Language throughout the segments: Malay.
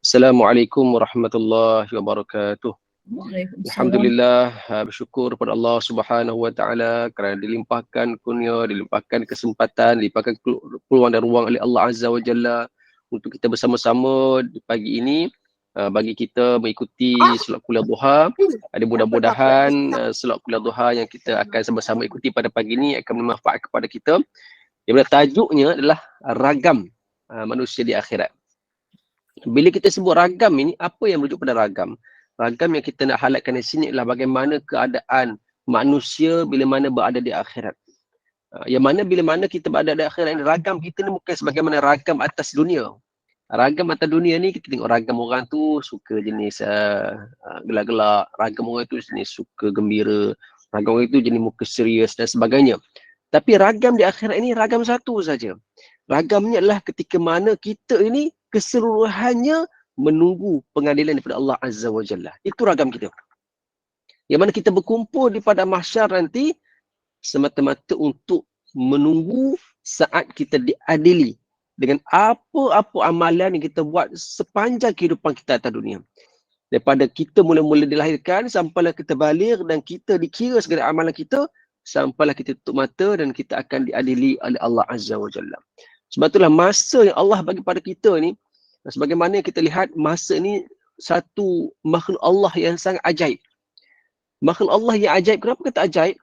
Assalamualaikum warahmatullahi wabarakatuh. Waalaikumsalam. Alhamdulillah, bersyukur kepada Allah Subhanahu wa taala kerana dilimpahkan kurnia, dilimpahkan kesempatan, dilimpahkan peluang dan ruang oleh Allah Azza wa Jalla untuk kita bersama-sama di pagi ini bagi kita mengikuti solat kuliah duha. Ada mudah-mudahan solat kuliah duha yang kita akan sama-sama ikuti pada pagi ini akan bermanfaat kepada kita. Di mana tajuknya adalah ragam manusia di akhirat. Bila kita sebut ragam ini, apa yang merujuk pada ragam? Ragam yang kita nak highlightkan di sini adalah bagaimana keadaan manusia bila mana berada di akhirat. Yang mana bila mana kita berada di akhirat ini, ragam kita ni bukan sebagaimana ragam atas dunia. Ragam atas dunia ni kita tengok ragam orang tu suka jenis gelak-gelak, ragam orang tu jenis suka gembira, ragam orang tu jenis muka serius dan sebagainya. Tapi ragam di akhirat ini ragam satu saja. Ragamnya adalah ketika mana kita ini keseluruhannya menunggu pengadilan daripada Allah Azza wa Jalla. Itu ragam kita. Yang mana kita berkumpul di pada mahsyar nanti semata-mata untuk menunggu saat kita diadili dengan apa-apa amalan yang kita buat sepanjang kehidupan kita atas dunia. Daripada kita mula-mula dilahirkan sampailah kita balik dan kita dikira segala amalan kita sampailah kita tutup mata dan kita akan diadili oleh Allah Azza wa Jalla. Sebab itulah masa yang Allah bagi pada kita ni, sebagaimana kita lihat masa ni satu makhluk Allah yang sangat ajaib. Makhluk Allah yang ajaib, kenapa kata ajaib?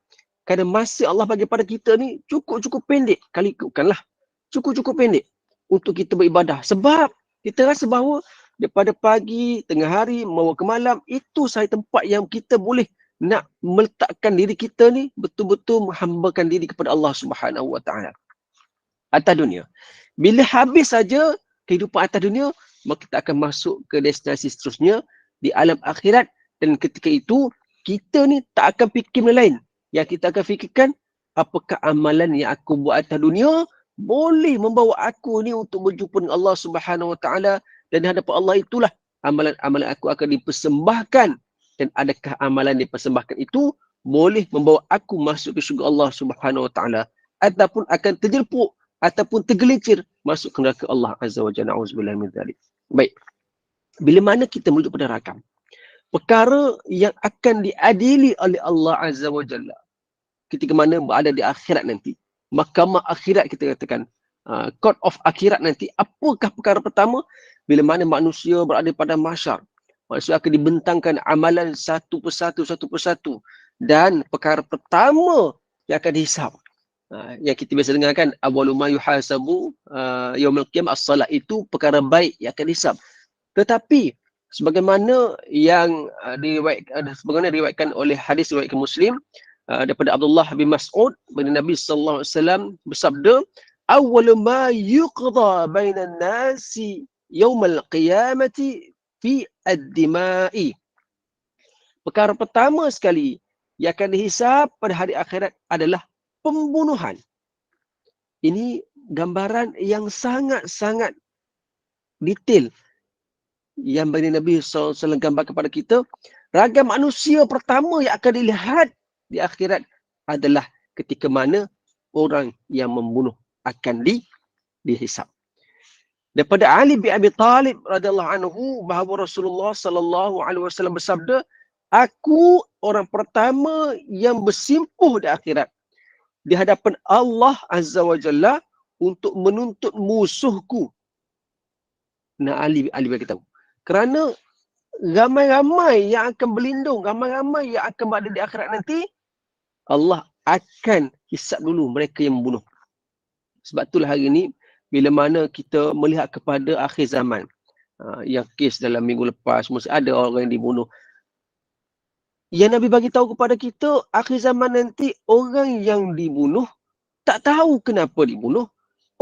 Kerana masa Allah bagi pada kita ni cukup-cukup pendek. Kali bukanlah, cukup-cukup pendek untuk kita beribadah. Sebab kita rasa bahawa daripada pagi, tengah hari, maupun ke malam, itu sahaja tempat yang kita boleh nak meletakkan diri kita ni betul-betul menghambakan diri kepada Allah Subhanahu wa taala. Atas dunia. Bila habis saja kehidupan atas dunia, maka kita akan masuk ke destinasi seterusnya di alam akhirat, dan ketika itu kita ni tak akan fikir benda lain. Yang kita akan fikirkan, apakah amalan yang aku buat atas dunia boleh membawa aku ni untuk berjumpa dengan Allah Subhanahu wa taala, dan di hadapan Allah itulah amalan-amalan aku akan dipersembahkan, dan adakah amalan dipersembahkan itu boleh membawa aku masuk ke syurga Allah Subhanahu wa taala, ataupun akan terjelepuk ataupun tergelincir masuk ke neraka Allah Azza wa Jalla. Auzubillahi min dzalik. Baik. Bila mana kita merujuk pada ragam, perkara yang akan diadili oleh Allah Azza wa Jalla ketika mana berada di akhirat nanti, mahkamah akhirat kita katakan, court of akhirat nanti, apakah perkara pertama? Bila mana manusia berada pada mahsyar, manusia akan dibentangkan amalan satu persatu, dan perkara pertama yang akan dihisab, yang kita biasa dengar kan, awwalu ma yuhasabu yaumil qiyamah as-salat, itu perkara baik yang akan dihisab. Tetapi sebagaimana yang diriwayatkan oleh hadis riwayat Muslim daripada Abdullah bin Mas'ud, baginda Nabi sallallahu alaihi wasallam bersabda, awwalu ma yuqda bainan nasi yaumil qiyamati fi ad-dima'i. Perkara pertama sekali yang akan dihisab pada hari akhirat adalah pembunuhan. Ini gambaran yang sangat-sangat detail yang baginda Nabi SAW gambar kepada kita. Ragam manusia pertama yang akan dilihat di akhirat adalah ketika mana orang yang membunuh akan dihisab. Daripada Ali bin Abi Talib radhiyallahu anhu bahawa Rasulullah sallallahu alaihi wasallam bersabda, aku orang pertama yang bersimpuh di akhirat di hadapan Allah Azza wa Jalla untuk menuntut musuhku. Nah, Ali bagi tahu. Kerana ramai-ramai yang akan berlindung, ramai-ramai yang akan berada di akhirat nanti, Allah akan hisab dulu mereka yang membunuh. Sebab itulah hari ini, bila mana kita melihat kepada akhir zaman, yang kes dalam minggu lepas, mesti ada orang yang dibunuh. Yang Nabi bagi tahu kepada kita, akhir zaman nanti orang yang dibunuh tak tahu kenapa dibunuh.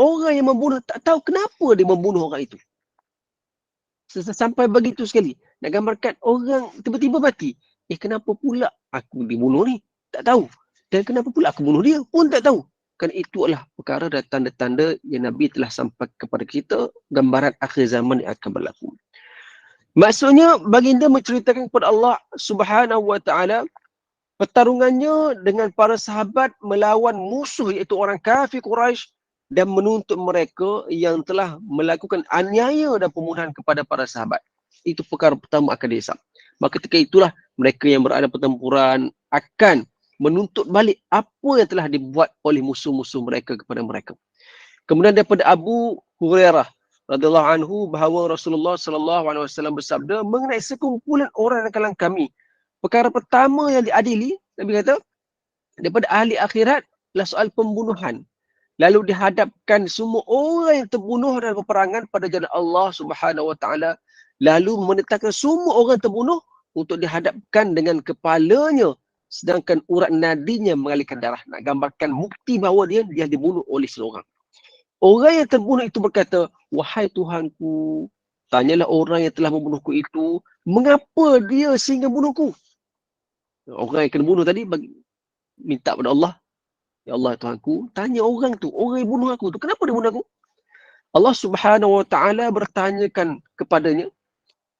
Orang yang membunuh tak tahu kenapa dia membunuh orang itu. Sampai begitu sekali. Nak gambarkan orang tiba-tiba mati. Kenapa pula aku dibunuh ni? Tak tahu. Dan kenapa pula aku bunuh dia pun tak tahu. Kerana itu adalah perkara dan tanda-tanda yang Nabi telah sampai kepada kita, gambaran akhir zaman yang akan berlaku. Maksudnya baginda menceritakan kepada Allah Subhanahu wa taala pertarungannya dengan para sahabat melawan musuh iaitu orang kafir Quraisy dan menuntut mereka yang telah melakukan aniaya dan pembunuhan kepada para sahabat. Itu perkara pertama akan dihisap. Maka ketika itulah mereka yang berada pertempuran akan menuntut balik apa yang telah dibuat oleh musuh-musuh mereka kepada mereka. Kemudian daripada Abu Hurairah radhiyallahu anhu bahawa Rasulullah sallallahu alaihi wasallam bersabda mengenai sekumpulan orang dalam kalangan kami. Perkara pertama yang diadili, Nabi kata, daripada ahli akhirat adalah soal pembunuhan. Lalu dihadapkan semua orang yang terbunuh dalam peperangan pada jalan Allah Subhanahu wa taala, lalu menetapkan semua orang terbunuh untuk dihadapkan dengan kepalanya sedangkan urat nadinya mengalirkan darah. Nak gambarkan bukti bahawa dia dibunuh oleh seseorang. Orang yang terbunuh itu berkata, wahai Tuhanku, tanyalah orang yang telah membunuhku itu, mengapa dia sehingga bunuhku? Orang yang kena bunuh tadi minta kepada Allah, ya Allah Tuhanku, tanya orang tu, orang yang bunuh aku tu, kenapa dia bunuh aku? Allah Subhanahu wa taala bertanyakan kepadanya,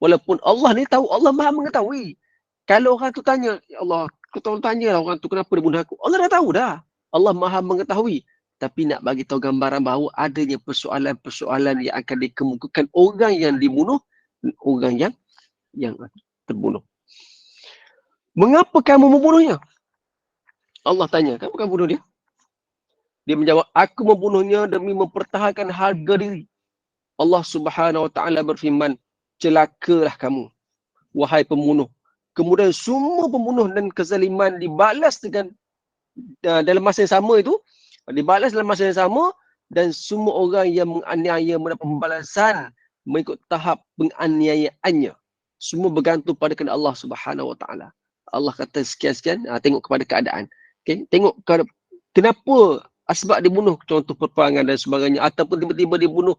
walaupun Allah ni tahu, Allah Maha mengetahui. Kalau orang tu tanya, ya Allah, kau tolong tanyalah orang tu kenapa dia bunuh aku. Allah dah tahu dah. Allah Maha mengetahui. Tapi nak bagi tahu gambaran bahawa adanya persoalan-persoalan yang akan dikemukakan orang yang dibunuh, orang yang terbunuh. Mengapa kamu membunuhnya? Allah tanya, kenapa kamu bunuh dia? Dia menjawab, aku membunuhnya demi mempertahankan harga diri. Allah Subhanahu wa taala berfirman, celakalah kamu, wahai pembunuh. Kemudian semua pembunuh dan kezaliman dibalas dengan dalam masa yang sama itu, dibalas dalam masa yang sama, dan semua orang yang menganiaya mendapat pembalasan mengikut tahap penganiayaannya. Semua bergantung pada kehendak Allah Subhanahu wa taala. Allah kata sekian-sekian, tengok kepada keadaan. Okay? Tengok kenapa asbab dibunuh, contoh perperangan dan sebagainya, ataupun tiba-tiba dibunuh,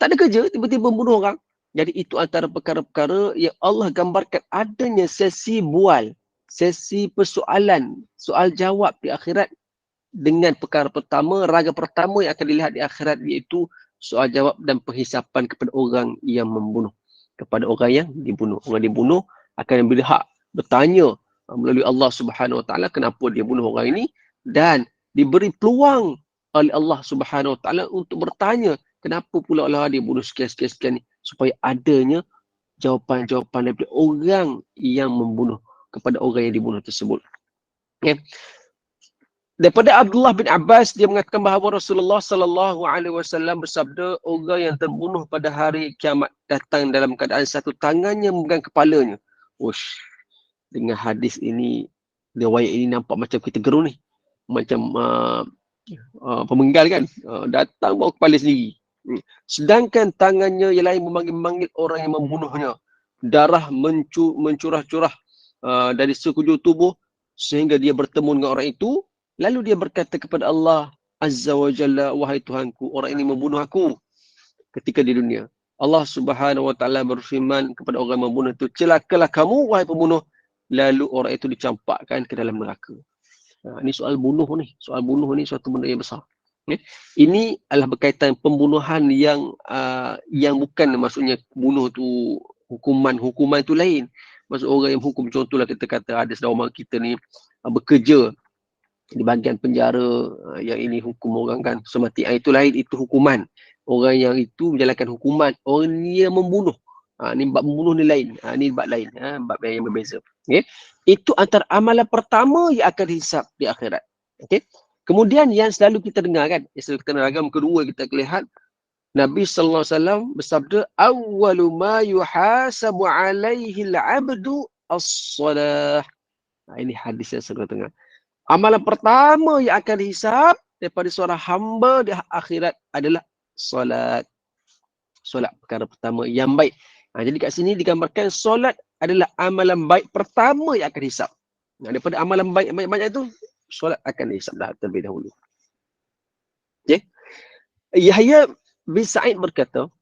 tak ada kerja, tiba-tiba membunuh orang. Jadi itu antara perkara-perkara yang Allah gambarkan adanya sesi bual, sesi persoalan, soal jawab di akhirat dengan perkara pertama, raga pertama yang akan dilihat di akhirat iaitu soal jawab dan penghisapan kepada orang yang membunuh, kepada orang yang dibunuh. Orang dibunuh akan berhak bertanya melalui Allah Subhanahu wa taala kenapa dia bunuh orang ini, dan diberi peluang oleh Allah Subhanahu wa taala untuk bertanya kenapa pula Allah dia bunuh sekian-sekian ni, supaya adanya jawapan-jawapan daripada orang yang membunuh kepada orang yang dibunuh tersebut. Okay. Daripada Abdullah bin Abbas, dia mengatakan bahawa Rasulullah sallallahu alaihi wasallam bersabda, orang yang terbunuh pada hari kiamat datang dalam keadaan satu tangannya memegang kepalanya. Ush, dengan hadis ini, riwayat ini nampak macam kita gerun ni. Macam pemenggal kan. Datang bawa kepala sendiri. Sedangkan tangannya yang lain memanggil-manggil orang yang membunuhnya. Darah mencurah-curah dari sekujur tubuh sehingga dia bertemu dengan orang itu. Lalu dia berkata kepada Allah Azza wa Jalla, wahai Tuhanku, orang ini membunuh aku ketika di dunia. Allah Subhanahu wa taala berfirman kepada orang yang membunuh itu, celakalah kamu wahai pembunuh. Lalu orang itu dicampakkan ke dalam neraka. Ini soal bunuh ni. Soal bunuh ni suatu benda yang besar. Ini adalah berkaitan pembunuhan yang bukan maksudnya bunuh tu hukuman tu lain. Maksud orang yang hukum, contohlah kita kata ada saudara mara kita ni bekerja di bahagian penjara, yang ini hukum orang kan semati, itu lain, itu hukuman. Orang yang itu menjalankan hukuman, orang yang membunuh, ni bab membunuh ni lain, ni bab lain, bab yang berbeza. Okay? Itu antara amalan pertama yang akan dihisap di akhirat. Okay? Kemudian yang selalu kita dengar kan, yang selalu kita dengar, ragam kedua kita lihat, Nabi sallallahu alaihi wasallam bersabda, awwalu ma yuhasabu alaihi al-'abdu as-salah. Ini hadis yang selalu kita dengar. Amalan pertama yang akan dihisap daripada seorang hamba di akhirat adalah solat. Solat perkara pertama yang baik. Jadi kat sini digambarkan solat adalah amalan baik pertama yang akan dihisap. Daripada amalan baik banyak-banyak itu, solat akan dihisap terlebih dahulu. Okay. Yahya bin Sa'id berkata,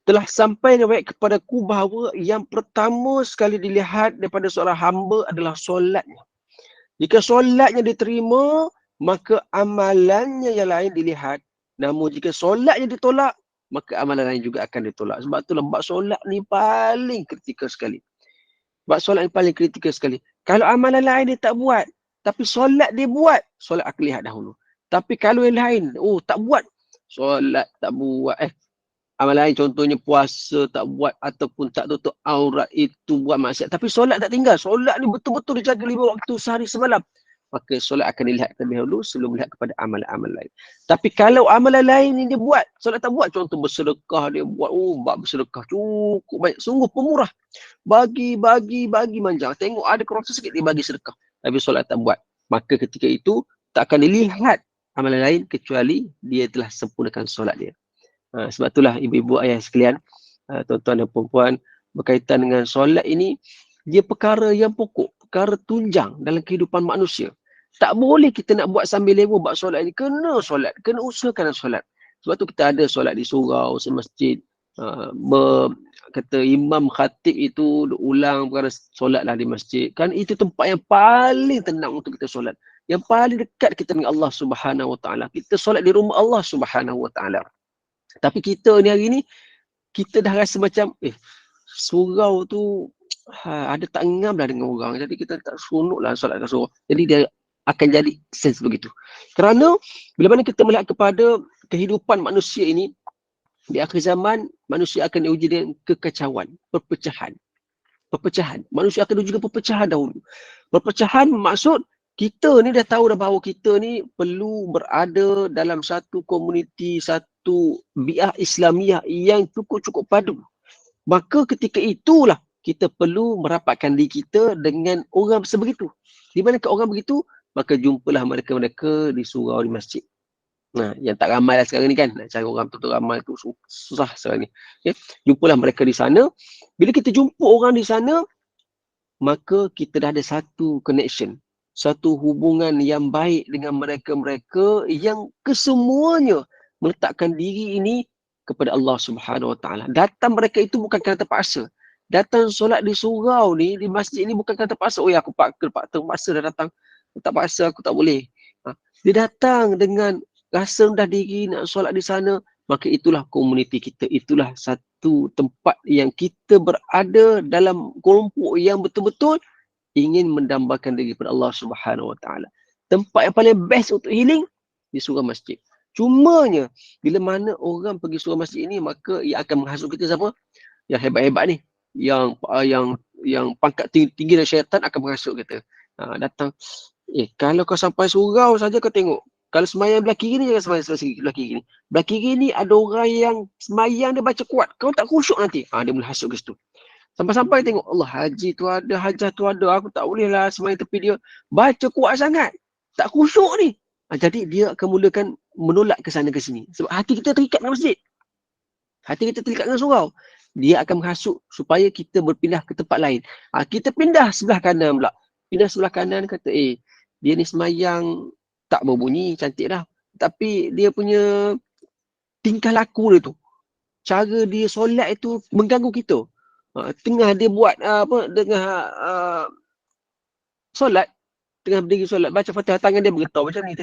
telah sampai riwayat kepadaku bahawa yang pertama sekali dilihat daripada seorang hamba adalah solatnya. Jika solatnya diterima, maka amalannya yang lain dilihat. Namun jika solatnya ditolak, maka amalan lain juga akan ditolak. Sebab itulah bab solat ni paling kritikal sekali. Bab solat ni paling kritikal sekali. Kalau amalan lain dia tak buat, tapi solat dia buat, solat akan lihat dahulu. Tapi kalau yang lain, tak buat. Solat tak buat. Amal lain contohnya puasa tak buat ataupun tak tutup aurat, itu buat maksiat. Tapi solat tak tinggal. Solat ni betul-betul dijaga 5 waktu sehari semalam. Maka solat akan dilihat terlebih dahulu sebelum melihat kepada amal-amal lain. Tapi kalau amalan lain ni dia buat, solat tak buat. Contoh bersedekah dia buat. Bab bersedekah cukup banyak. Sungguh pemurah. Bagi manjang. Tengok ada kerasa sikit dia bagi sedekah. Tapi solat tak buat. Maka ketika itu tak akan dilihat amalan lain kecuali dia telah sempurnakan solat dia. Sebab itulah ibu-ibu ayah sekalian, tuan-tuan dan puan-puan, berkaitan dengan solat ini, dia perkara yang pokok, perkara tunjang dalam kehidupan manusia. Tak boleh kita nak buat sambil lewa buat solat ini. Kena solat, kena usahakan solat. Sebab tu kita ada solat di surau, semasjid, kata imam khatib itu ulang perkara solatlah di masjid. Kan itu tempat yang paling tenang untuk kita solat. Yang paling dekat kita dengan Allah Subhanahu Wa Taala. Kita solat di rumah Allah Subhanahu Wa Taala. Tapi kita ni hari ni, kita dah rasa macam, surau tu ada tak ngam lah dengan orang. Jadi kita tak seronok lah solat kat surau. Jadi dia akan jadi sense begitu. Kerana bila mana kita melihat kepada kehidupan manusia ini, di akhir zaman, manusia akan diuji dengan kekacauan, perpecahan. Manusia akan diuji dengan perpecahan dahulu. Perpecahan maksud, kita ni dah tahu dah bahawa kita ni perlu berada dalam satu komuniti, satu bi'ah Islamiah yang cukup-cukup padu. Maka ketika itulah kita perlu merapatkan diri kita dengan orang sebegitu. Di mana ke orang begitu, maka jumpalah mereka-mereka di surau, di masjid. Yang tak ramai lah sekarang ni kan. Nak cari orang betul-betul ramai tu susah sekarang ni. Okay? Jumpalah mereka di sana. Bila kita jumpa orang di sana, maka kita dah ada satu connection, satu hubungan yang baik dengan mereka-mereka yang kesemuanya meletakkan diri ini kepada Allah Subhanahu Wa Taala. Datang mereka itu bukan kerana terpaksa. Datang solat di surau ni, di masjid ni bukan kerana terpaksa. Aku terpaksa dah datang. Tak paksa, aku tak boleh. Dia datang dengan rasa rendah diri nak solat di sana. Maka itulah komuniti kita. Itulah satu tempat yang kita berada dalam kelompok yang betul-betul ingin mendambakan diri kepada Allah Subhanahu Wa Taala. Tempat yang paling best untuk healing di surau masjid. Cumanya bila mana orang pergi surau masjid ini, maka ia akan menghasut kita siapa? Yang hebat-hebat ni. Yang pangkat tinggi dari syaitan akan menghasut kita. Datang. Kalau kau sampai surau saja kau tengok. Kalau semayang belah kiri ni, jangan semayang belah kiri ni. Belah kiri ni ada orang yang semayang dia baca kuat. Kau tak khusyuk nanti. Dia mula hasut ke situ. Sampai-sampai tengok, Allah, haji tu ada, hajah tu ada. Aku tak boleh lah semayang tepi dia. Baca kuat sangat. Tak khusyuk ni. Jadi dia akan mulakan menolak ke sana ke sini. Sebab hati kita terikat dengan masjid. Hati kita terikat dengan surau. Dia akan menghasut supaya kita berpindah ke tempat lain. Kita pindah sebelah kanan pula. Pindah sebelah kanan kata, dia ni semayang tak berbunyi, cantik dah. Tapi dia punya tingkah laku dia tu, cara dia solat itu mengganggu kita. Tengah dia buat solat, tengah berdiri solat, baca Fatihah, tangan dia bergetar macam ni.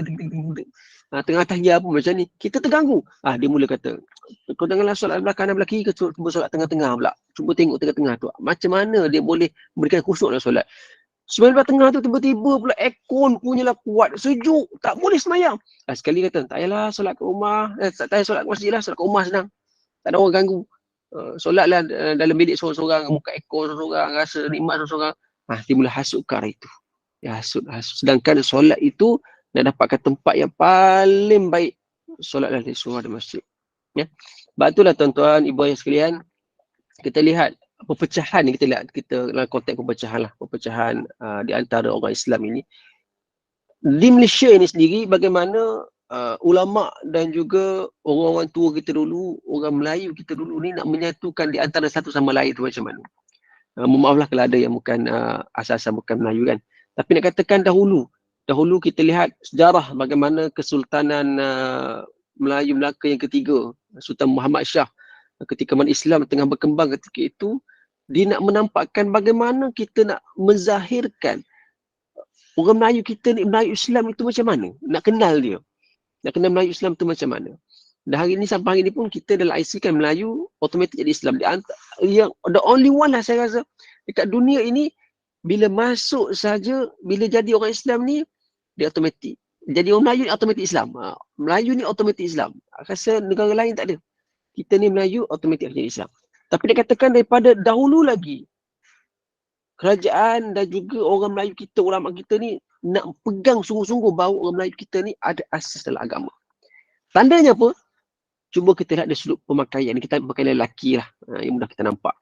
Tengah tahiyah pun macam ni. Kita terganggu. Dia mula kata, kau janganlah solat belah kanan belah kiri, cuba solat tengah-tengah pula. Cuba tengok tengah-tengah tu. Macam mana dia boleh memberikan khusyuk dalam solat. Semayang tengah tu tiba-tiba pula aircon punyalah kuat, sejuk, tak boleh semayang. Sekali kata, tak payahlah solat kat rumah, tak payah solat kat masjid lah, solat kat rumah senang. Tak ada orang ganggu. Solatlah dalam bilik seorang-seorang, buka aircon seorang-seorang, rasa nikmat seorang-seorang. Dia mula hasut ke arah itu. Dia hasut. Sedangkan solat itu nak dapatkan tempat yang paling baik, solatlah di surau dan masjid. Sebab itulah tuan-tuan, ibu ayah sekalian, kita lihat perpecahan ni, kita lihat kita dalam konteks perpecahan di antara orang Islam ini di Malaysia ini sendiri. Bagaimana ulama dan juga orang-orang tua kita dulu, orang Melayu kita dulu ni nak menyatukan di antara satu sama lain tu macam mana. Maaflah kalau ada yang bukan asas bukan Melayu kan, tapi nak katakan dahulu kita lihat sejarah bagaimana Kesultanan Melayu Melaka yang ketiga, Sultan Muhammad Shah, ketika mana Islam tengah berkembang ketika itu, dia nak menampakkan bagaimana kita nak menzahirkan orang Melayu kita ni, Melayu Islam itu macam mana. Nak kenal dia. Nak kenal Melayu Islam itu macam mana. Dan hari ni sampai hari ni pun kita dalam IC kan Melayu, otomatik jadi Islam. Yang the only one lah saya rasa dekat dunia ini, bila masuk saja, bila jadi orang Islam ni, dia otomatik jadi orang Melayu ni automatik Islam. Melayu ni automatik Islam. Rasa negara lain tak ada. Kita ni Melayu automatik jadi Islam. Tapi dia katakan daripada dahulu lagi, kerajaan dan juga orang Melayu kita, ulama kita ni nak pegang sungguh-sungguh bahawa orang Melayu kita ni ada asas dalam agama. Tandanya apa? Cuba kita lihat dari sudut pemakaian. Kita pakai lelaki lah. Yang mudah kita nampak.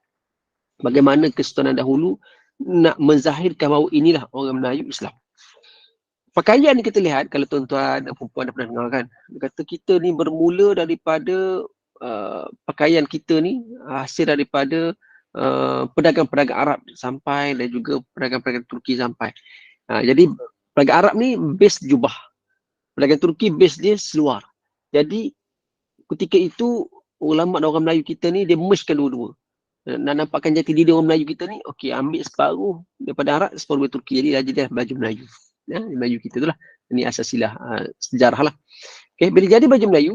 Bagaimana kesultanan dahulu nak menzahirkan bahawa inilah orang Melayu Islam. Pakaian ni kita lihat, kalau tuan-tuan dan perempuan dah pernah dengar kan, dia kata kita ni bermula daripada pakaian kita ni hasil daripada pedagang-pedagang Arab sampai dan juga pedagang-pedagang Turki sampai. Jadi pedagang Arab ni base jubah. Pedagang Turki base dia seluar. Jadi ketika itu ulama dan orang Melayu kita ni dia mergekan dua-dua. Nak nampakkan jati diri orang Melayu kita ni, okey, ambil separuh daripada Arab, separuh daripada Turki. Jadi dia baju Melayu. Melayu kita tu lah. Ini asasilah sejarah lah. Okay, bila jadi baju Melayu,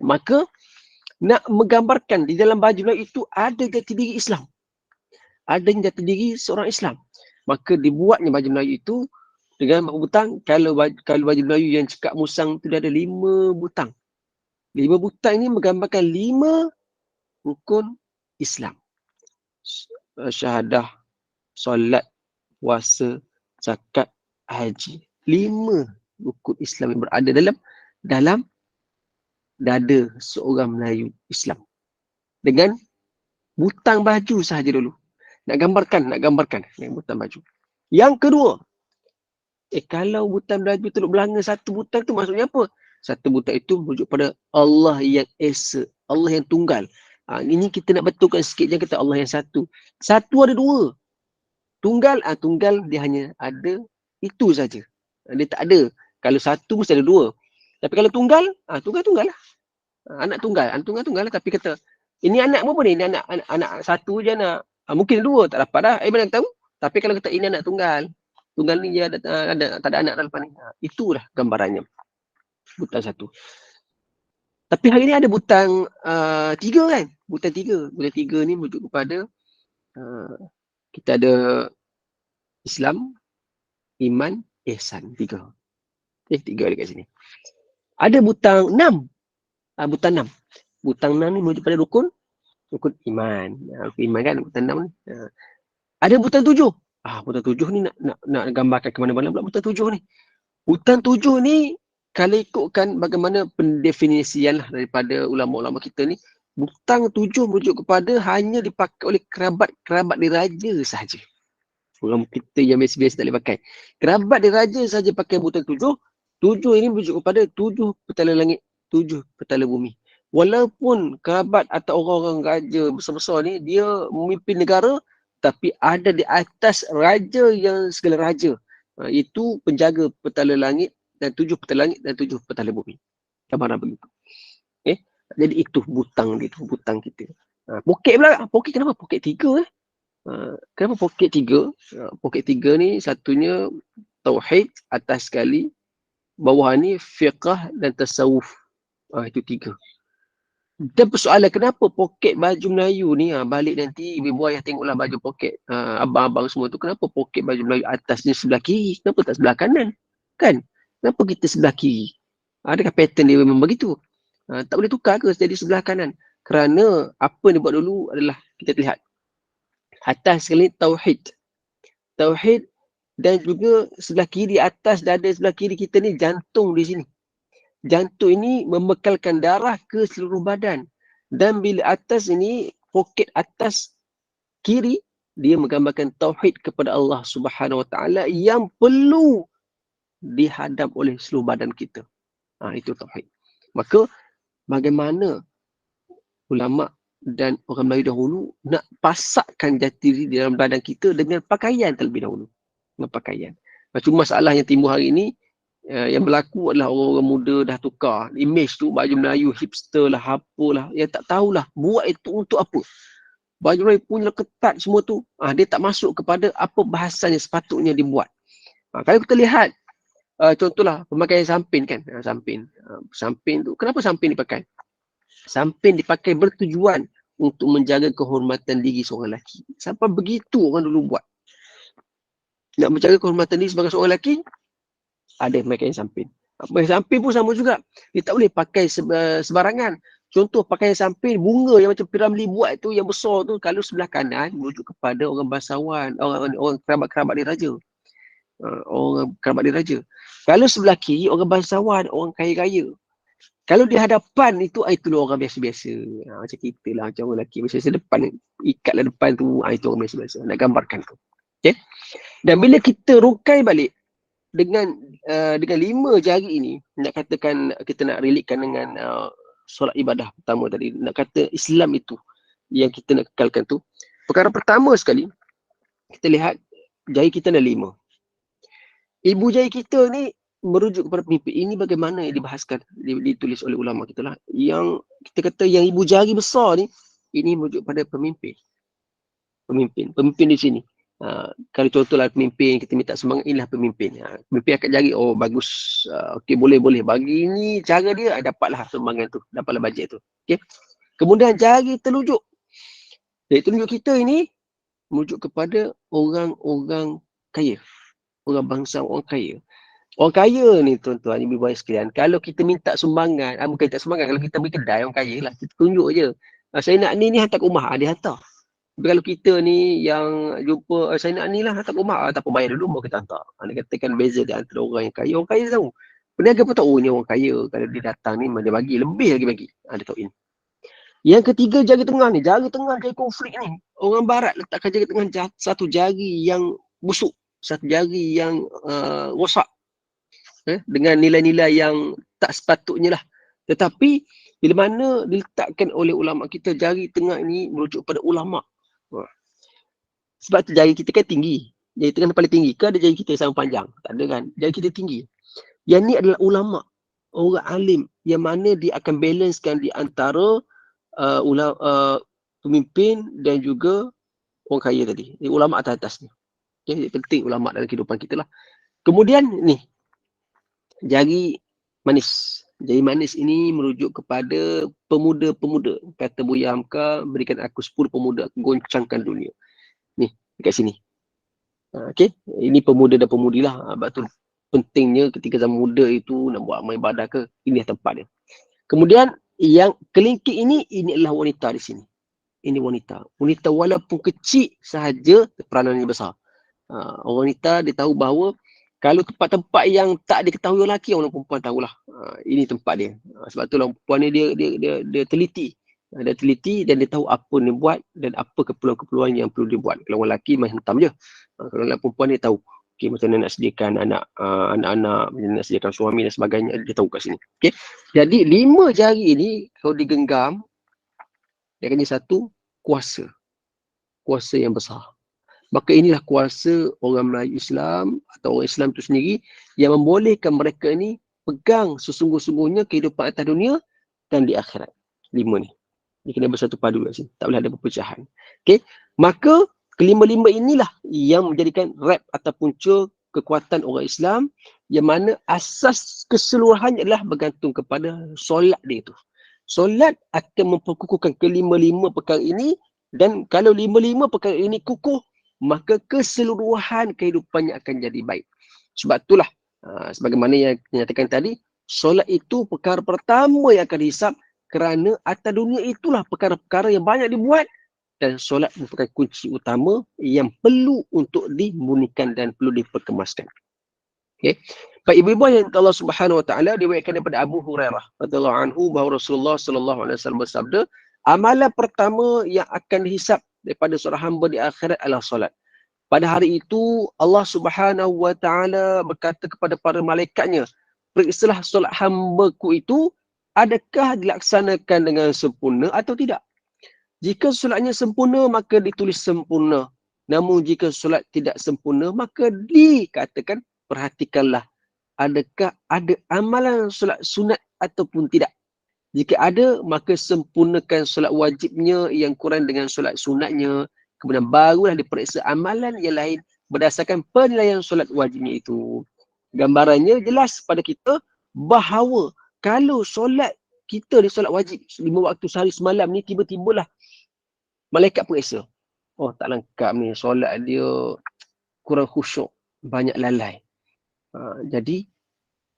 maka nak menggambarkan di dalam baju Melayu itu ada jati diri Islam. Ada jati diri seorang Islam. Maka dibuatnya baju Melayu itu dengan butang. Kalau baju Melayu yang cekak musang itu dia ada 5 butang. 5 butang ini menggambarkan 5 rukun Islam. Syahadah, solat, puasa, zakat, haji. 5 rukun Islam yang berada dalam dada seorang Melayu Islam. Dengan butang baju sahaja dulu. Nak gambarkan butang baju. Yang kedua, kalau butang baju tu belanga satu butang tu maksudnya apa? Satu butang itu merujuk pada Allah yang Esa, Allah yang tunggal. Ini kita nak betulkan sikit, jangan kata Allah yang satu. Satu ada 2. Tunggal dia hanya ada itu saja. Dia tak ada. Kalau satu mesti ada 2. Tapi kalau tunggal, tunggal lah. Anak tunggal lah. Tapi kata, ini anak apa ni? Ini anak satu je anak. Mungkin 2, tak dapat dah. Mana tahu? Tapi kalau kata ini anak tunggal. Tunggal ni dia tak ada anak dalam lepas ni. Itulah gambarannya. Butang 1. Tapi hari ni ada butang 3 kan? Butang 3. Butang 3 ni merujuk kepada kita ada Islam, iman, ihsan. 3. 3 ada kat sini. Ada butang 6. Butang 6. Butang 6 ni merujuk pada rukun iman. Rukun iman kan butang 6 ni. Ada butang 7. Butang 7 ni nak gambarkan ke mana-mana pula butang 7 ni. Butang 7 ni kalau ikutkan bagaimana pendefinisian lah daripada ulama-ulama kita ni, butang 7 merujuk kepada hanya dipakai oleh kerabat diraja sahaja. Orang kita yang biasa-biasa tak boleh pakai. Kerabat diraja sahaja pakai butang 7. 7 ini merujuk kepada 7 petala langit, 7 petala bumi. Walaupun kerabat atau orang-orang raja besar-besar ni, dia memimpin negara, tapi ada di atas raja yang segala raja. Itu penjaga petala langit, dan 7 petala langit dan 7 petala bumi. Gambaran begitu. Jadi itu butang kita. Poket pula. Poket kenapa? Poket 3 kenapa poket 3? Poket 3 ni satunya tauhid atas sekali, bawah ni fiqh dan tasawuf. Itu 3. Dan persoalan kenapa poket baju Melayu ni, balik nanti ibu ayah tengoklah baju poket abang-abang semua tu, kenapa poket baju Melayu atas ni sebelah kiri, kenapa tak sebelah kanan? Kan? Kenapa kita sebelah kiri? Adakah pattern dia memang begitu? Tak boleh tukar ke jadi sebelah kanan? Kerana apa yang dibuat dulu adalah kita lihat atas sekali tauhid. Tauhid dan juga sebelah kiri atas dada sebelah kiri kita ni jantung di sini. Jantung ini membekalkan darah ke seluruh badan. Dan bila atas ini, poket atas kiri, dia menggambarkan tauhid kepada Allah Subhanahu Wa Taala yang perlu dihadap oleh seluruh badan kita. Itu tauhid. Maka bagaimana ulama dan orang Melayu dahulu nak pasakkan jati diri dalam badan kita dengan pakaian terlebih dahulu. Dengan pakaian. Cuma masalah yang timbul hari ini, yang berlaku adalah orang-orang muda dah tukar image tu, baju Melayu hipster lah, apalah, yang tak tahulah buat itu untuk apa. Baju Melayu punya ketat semua tu, dia tak masuk kepada apa bahasan yang sepatutnya dibuat. Kalau kita lihat contohlah pemakaian sampin kan, sampin tu, kenapa sampin dipakai? Sampin dipakai bertujuan untuk menjaga kehormatan diri seorang lelaki. Sampai begitu orang dulu buat. Nak menjaga kehormatan diri sebagai seorang lelaki, ada pakai yang samping. Pakai samping pun sama juga. Dia tak boleh pakai sebarangan. Contoh pakai samping bunga yang macam Piramli buat tu yang besar tu, kalau sebelah kanan merujuk kepada orang bangsawan, orang kerabat-kerabat diraja. Orang kerabat diraja. Kalau sebelah kiri orang bangsawan, orang kaya-kaya. Kalau di hadapan itu orang biasa-biasa. Macam kita lah, macam orang lelaki biasa-biasa depan, ikatlah depan tu, itu orang biasa-biasa. Nak gambarkan tu. Okay? Dan bila kita rukai balik dengan 5 jari ini, nak katakan kita nak relatekan dengan solat ibadah pertama tadi, nak kata Islam itu yang kita nak kekalkan tu, perkara pertama sekali kita lihat jari kita ada 5. Ibu jari kita ni merujuk kepada pemimpin. Ini bagaimana yang dibahaskan, ditulis oleh ulama kita lah. Yang kita kata yang ibu jari besar ni, ini merujuk pada pemimpin. Pemimpin di sini. Kalau contohlah pemimpin, kita minta sumbangan, inilah pemimpin. Pemimpin akan jari, oh bagus, okey, boleh. Bagi ni cara dia, dapatlah sumbangan tu, dapatlah bajet tu. Okay. Kemudian jari telunjuk. Jari telunjuk kita ini merujuk kepada orang-orang kaya. Orang bangsa, orang kaya. Orang kaya ni tuan-tuan, ibu-ibu sekalian, kalau kita minta sumbangan, bukan minta sumbangan, kalau kita beri kedai orang kaya lah, kita tunjuk je. Saya nak ni hantar ke rumah, dia hantar. Tapi kalau kita ni yang jumpa, saya nak ni lah hantar ke rumah, tak apa bayar dulu, baru kita hantar. Dia katakan beza di antara orang yang kaya. Orang kaya tahu. Peniaga pun tahu, ni orang kaya. Kalau dia datang ni, dia bagi, lebih lagi bagi. Dia tahu ini. Yang ketiga, jari tengah ni. Jari tengah, jari konflik ni. Orang barat letakkan jari tengah satu jari yang busuk. Satu jari yang rosak. Dengan nilai-nilai yang tak sepatutnya lah. Tetapi, bila mana diletakkan oleh ulama kita, jari tengah ini merujuk pada ulama. Sebab tu jari kita kan tinggi. Jari tengah paling tinggi. Ke ada jari kita yang sama panjang? Tak ada kan? Jari kita tinggi. Yang ni adalah ulama. Orang alim. Yang mana dia akan balancekan di antara pemimpin dan juga orang kaya tadi. Ulama atas-atas ni. Okay? Penting ulama dalam kehidupan kita lah. Kemudian ni. Jari manis. Jari manis ini merujuk kepada pemuda-pemuda. Kata Buya Hamka, berikan aku 10 pemuda, aku goncangkan dunia. Ni, dekat sini. Okay, ini pemuda dan pemudi lah. Sebab tu pentingnya ketika zaman muda itu nak buat amal ibadah ke, ini tempat dia. Kemudian yang kelingking ini adalah wanita di sini. Ini wanita. Wanita walaupun kecil sahaja, peranannya besar. Orang wanita dia tahu bahawa kalau tempat-tempat yang tak diketahui lelaki, orang perempuan tahulah. Ini tempat dia. Sebab tu lah perempuan ni dia teliti. Dia teliti dan dia tahu apa dia buat dan apa keperluan-keperluan yang perlu dia buat. Kalau orang lelaki main hentam je. Kalau perempuan dia tahu. Okay, macam mana nak sediakan anak-anak, macam mana nak sediakan suami dan sebagainya, dia tahu kat sini. Okay. Jadi 5 jari ini kalau digenggam, dia akan jadi satu kuasa. Kuasa yang besar. Maka inilah kuasa orang Melayu Islam atau orang Islam itu sendiri yang membolehkan mereka ini pegang sesungguh-sungguhnya kehidupan atas dunia dan di akhirat. 5 ni. Dia kena bersatu padu kat sini. Tak boleh ada perpecahan. Okay. Maka kelima-lima inilah yang menjadikan rap atau punca kekuatan orang Islam yang mana asas keseluruhannya adalah bergantung kepada solat dia itu. Solat akan memperkukuhkan kelima-lima perkara ini dan kalau 5 perkara ini kukuh, maka keseluruhan kehidupannya akan jadi baik. Sebab itulah, sebagaimana yang dinyatakan tadi, solat itu perkara pertama yang akan dihisap kerana atas dunia itulah perkara-perkara yang banyak dibuat dan solat merupakan kunci utama yang perlu untuk dibunyikan dan perlu diperkemaskan. Okay. Baik ibu-ibu yang Allah Subhanahu Wa Taala diriwayatkan daripada Abu Hurairah radhiyallahu anhu bahawa Rasulullah sallallahu alaihi wasallam bersabda, amalan pertama yang akan dihisap daripada seorang hamba di akhirat adalah solat. Pada hari itu Allah Subhanahu Wa Taala berkata kepada para malaikatnya, periksalah solat hamba-Ku itu adakah dilaksanakan dengan sempurna atau tidak. Jika solatnya sempurna, maka ditulis sempurna. Namun jika solat tidak sempurna, maka dikatakan perhatikanlah adakah ada amalan solat sunat ataupun tidak. Jika ada, maka sempurnakan solat wajibnya yang kurang dengan solat sunatnya. Kemudian barulah diperiksa amalan yang lain berdasarkan penilaian solat wajibnya itu. Gambarannya jelas pada kita bahawa kalau solat kita ni solat wajib 5 waktu sehari semalam ni tiba-tibalah malaikat periksa. Oh tak lengkap ni, solat dia kurang khusyuk, banyak lalai. Jadi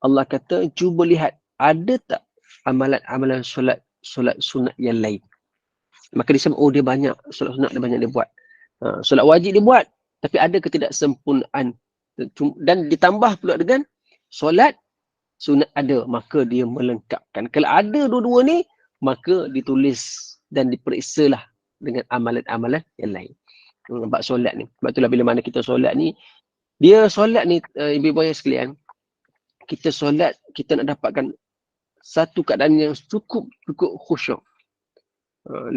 Allah kata, cuba lihat, ada tak amalan-amalan solat sunat yang lain. Maka dia sebut, oh dia banyak, solat sunat dia banyak dia buat. Solat wajib dia buat, tapi ada ketidaksempurnaan. Dan ditambah pula dengan solat sunat ada, maka dia melengkapkan. Kalau ada dua-dua ni, maka ditulis dan diperiksalah dengan amalan-amalan yang lain. Bab solat ni. Sebab itulah bila mana kita solat ni, dia solat ni, ibu-ibu yang sekalian, kita solat, kita nak dapatkan satu keadaan yang cukup khusyuk.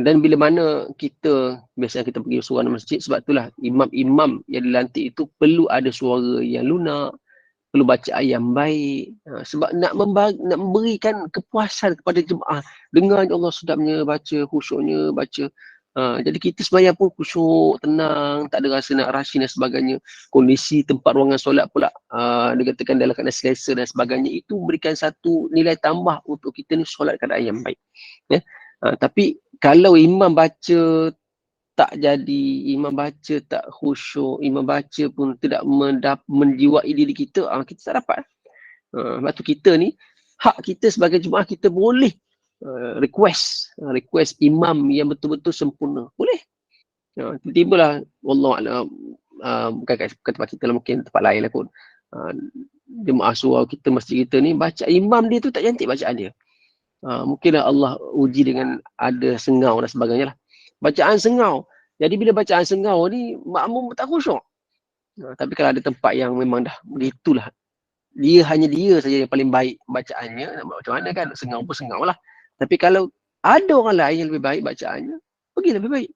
Dan bila mana kita, biasanya kita pergi surau masjid, sebab itulah imam-imam yang dilantik itu perlu ada suara yang lunak, perlu bacaan yang baik, sebab nak memberikan kepuasan kepada jemaah. Dengar Allah sedapnya baca, khusyuknya baca. Jadi kita sembahyang pun khusyuk, tenang, tak ada rasa nak rushing dan sebagainya. Kondisi tempat ruangan solat pula dikatakan dalam keadaan selesa dan sebagainya, itu berikan satu nilai tambah untuk kita ni solat keadaan yang baik. Ya? Tapi kalau imam baca tak jadi, imam baca tak khusyuk, imam baca pun tidak menjiwai diri kita, kita tak dapat. Sebab tu kita ni, hak kita sebagai jemaah, kita boleh request imam yang betul-betul sempurna. Boleh. Tiba-tibalah, wallahualam, bukan kat tempat kita lah, mungkin tempat lain lah kot. Jemaah surau kita, masjid kita ni, baca imam dia tu tak cantik bacaan dia. Mungkinlah Allah uji dengan ada sengau dan sebagainya lah. Bacaan sengau. Jadi bila bacaan sengau ni, makmum tak khusyuk. Tapi kalau ada tempat yang memang dah begitulah, hanya dia saja yang paling baik bacaannya, nak buat macam mana kan? Sengau pun sengau lah. Tapi kalau ada orang lain yang lebih baik bacaannya, pergi lebih baik.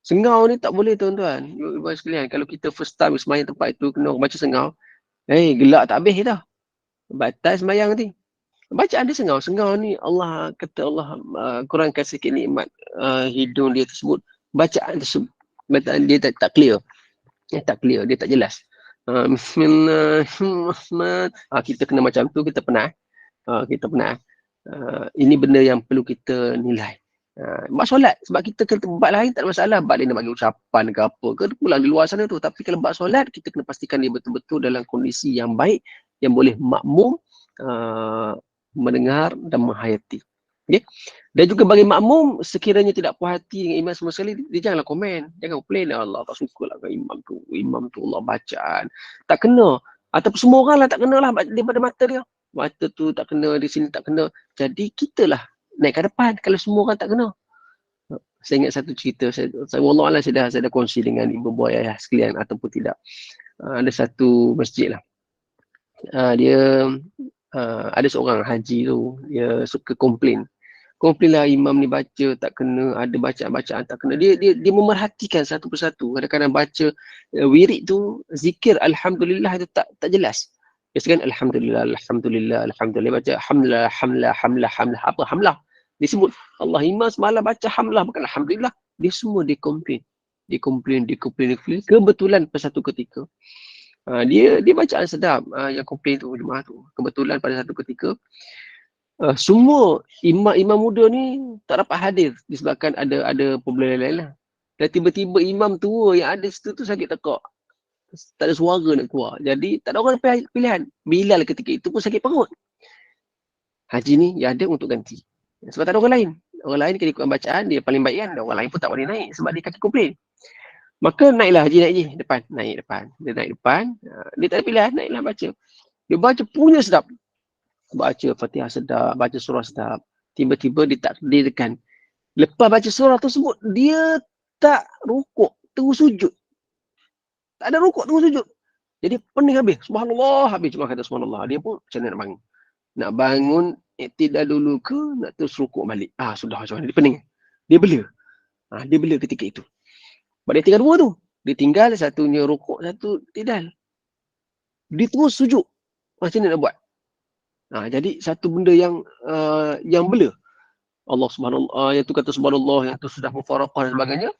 Sengau ni tak boleh tuan-tuan. Ibu sekalian, kalau kita first time semayang tempat itu, kena baca sengau, gelak tak habis dah. Batal semayang nanti. Bacaan dia sengau. Sengau ni Allah kata, Allah kurangkan sikit nikmat hidung dia tersebut. Bacaan tersebut, bacaan dia tak clear. Tak clear, dia tak jelas. Bismillahirrahmanirrahim. Kita kena macam tu, kita pernah. Ini benda yang perlu kita nilai. Bab solat, sebab kita kena bab lain tak ada masalah. Bab dia nak bagi ucapan ke apa ke, pulang di luar sana tu. Tapi kalau bab solat, kita kena pastikan dia betul-betul dalam kondisi yang baik, yang boleh makmum mendengar dan menghayati. Okay? Dan juga bagi makmum, sekiranya tidak puas hati dengan imam sama sekali, dia janganlah komen. Jangan komplain, Allah tak suka lah imam tu Allah bacaan. Tak kena. Ataupun semua orang lah tak kena lah daripada mata dia. Mata tu tak kena, di sini tak kena. Jadi kita lah naik ke depan kalau semua orang tak kena. Saya ingat satu cerita, wallahualam saya dah kongsi dengan ibu buah ayah sekalian ataupun tidak. Ada satu masjid lah. Dia ada seorang haji tu, dia suka komplain lah imam ni baca tak kena, ada bacaan-bacaan tak kena. Dia memerhatikan satu persatu. Kadang-kadang baca wirid tu, zikir alhamdulillah itu tak jelas. Biasakan alhamdulillah baca hamlah. Apa hamlah? Dia sebut Allah, imam semalam baca hamlah bukan alhamdulillah. Dia semua dia komplain. Kebetulan pada satu ketika dia bacaan sedap, yang komplain tu jemaah tu. Kebetulan pada satu ketika semua imam muda ni tak dapat hadir disebabkan ada problem lain lah. Dan tiba-tiba imam tua yang ada situ tu sakit tekak. Tak ada suara nak keluar. Jadi tak ada orang pilihan. Bilal ketika itu pun sakit perut. Haji ni yang ada untuk ganti. Sebab tak ada orang lain. Orang lain kena ikut bacaan, dia paling baik kan. Orang lain pun tak boleh naik sebab dia kaki komplain. Maka naiklah Haji naik je depan. Dia naik depan. Dia tak ada pilihan, naiklah baca. Dia baca punya sedap. Baca Fatihah sedap, baca surah sedap. Tiba-tiba dia takdirkan. Lepas baca surah tersebut, dia tak rukuk, terus sujud. Tak ada rukuk, terus sujud. Jadi pening habis. Subhanallah habis. Cuma kata subhanallah. Dia pun macam mana nak bangun. Nak bangun, tidak dulu ke, nak terus rukuk balik. Sudah macam mana. Dia pening. Dia bela ketika itu. Sebab dia tinggal dua tu. Dia tinggal, satunya rukuk, satu tidak. Dia terus sujud. Macam mana nak buat? Jadi satu benda yang bela. Allah subhanallah, yang tu kata subhanallah, yang tu sudah mufaraqah dan sebagainya.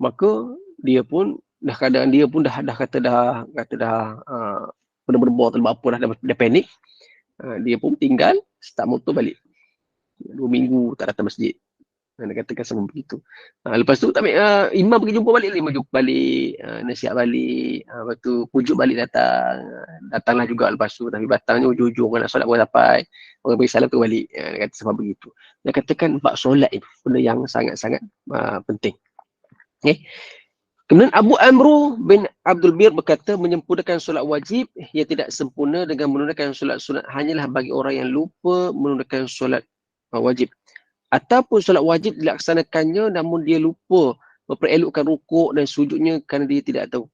Maka dia pun dah keadaan dia pun dah kata dah benar-benar terlalu apa dah panik. Dia pun tinggal start motor balik. 2 minggu tak datang masjid. Nak katakan sama begitu. Lepas tu tak ambil, imam pergi jumpa balik, imam jumpa balik, nasihat balik, lepas tu pujuk balik datang. Datanglah juga lepas tu, tapi batangnya ujung-ujung nak solat pun sampai. Orang bagi salam tu balik. Nak kata sama begitu. Nak katakan bab solat itu benda yang sangat-sangat penting. Okay. Kemudian Abu Amru bin Abdul Bir berkata, menyempurnakan solat wajib yang tidak sempurna dengan menunaikan solat sunat hanyalah bagi orang yang lupa menunaikan solat wajib. Ataupun solat wajib dilaksanakannya namun dia lupa memperelokkan rukuk dan sujudnya kerana dia tidak tahu.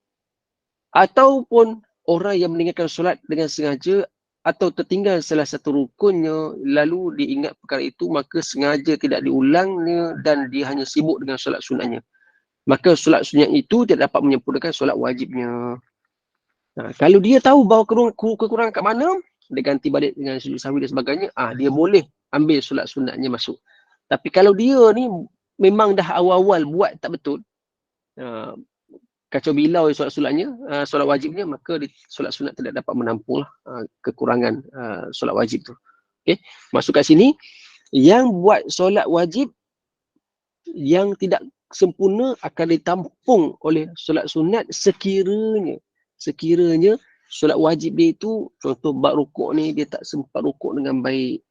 Ataupun orang yang meninggalkan solat dengan sengaja atau tertinggal salah satu rukunnya lalu dia ingat perkara itu maka sengaja tidak diulangnya dan dia hanya sibuk dengan solat sunatnya. Maka solat sunat itu tidak dapat menyempurnakan solat wajibnya. Kalau dia tahu bahawa kekurangan kat mana, dia ganti balik dengan sujud sahwi dan sebagainya, dia boleh ambil solat sunatnya masuk. Tapi kalau dia ni memang dah awal-awal buat tak betul, kacau bilau solat-solatnya, solat wajibnya, maka solat sunat tidak dapat menampung kekurangan solat wajib tu. Okay? Masuk kat sini, yang buat solat wajib yang tidak sempurna akan ditampung oleh solat sunat sekiranya solat wajib dia itu, contoh bab rukuk ni dia tak sempat rukuk dengan baik,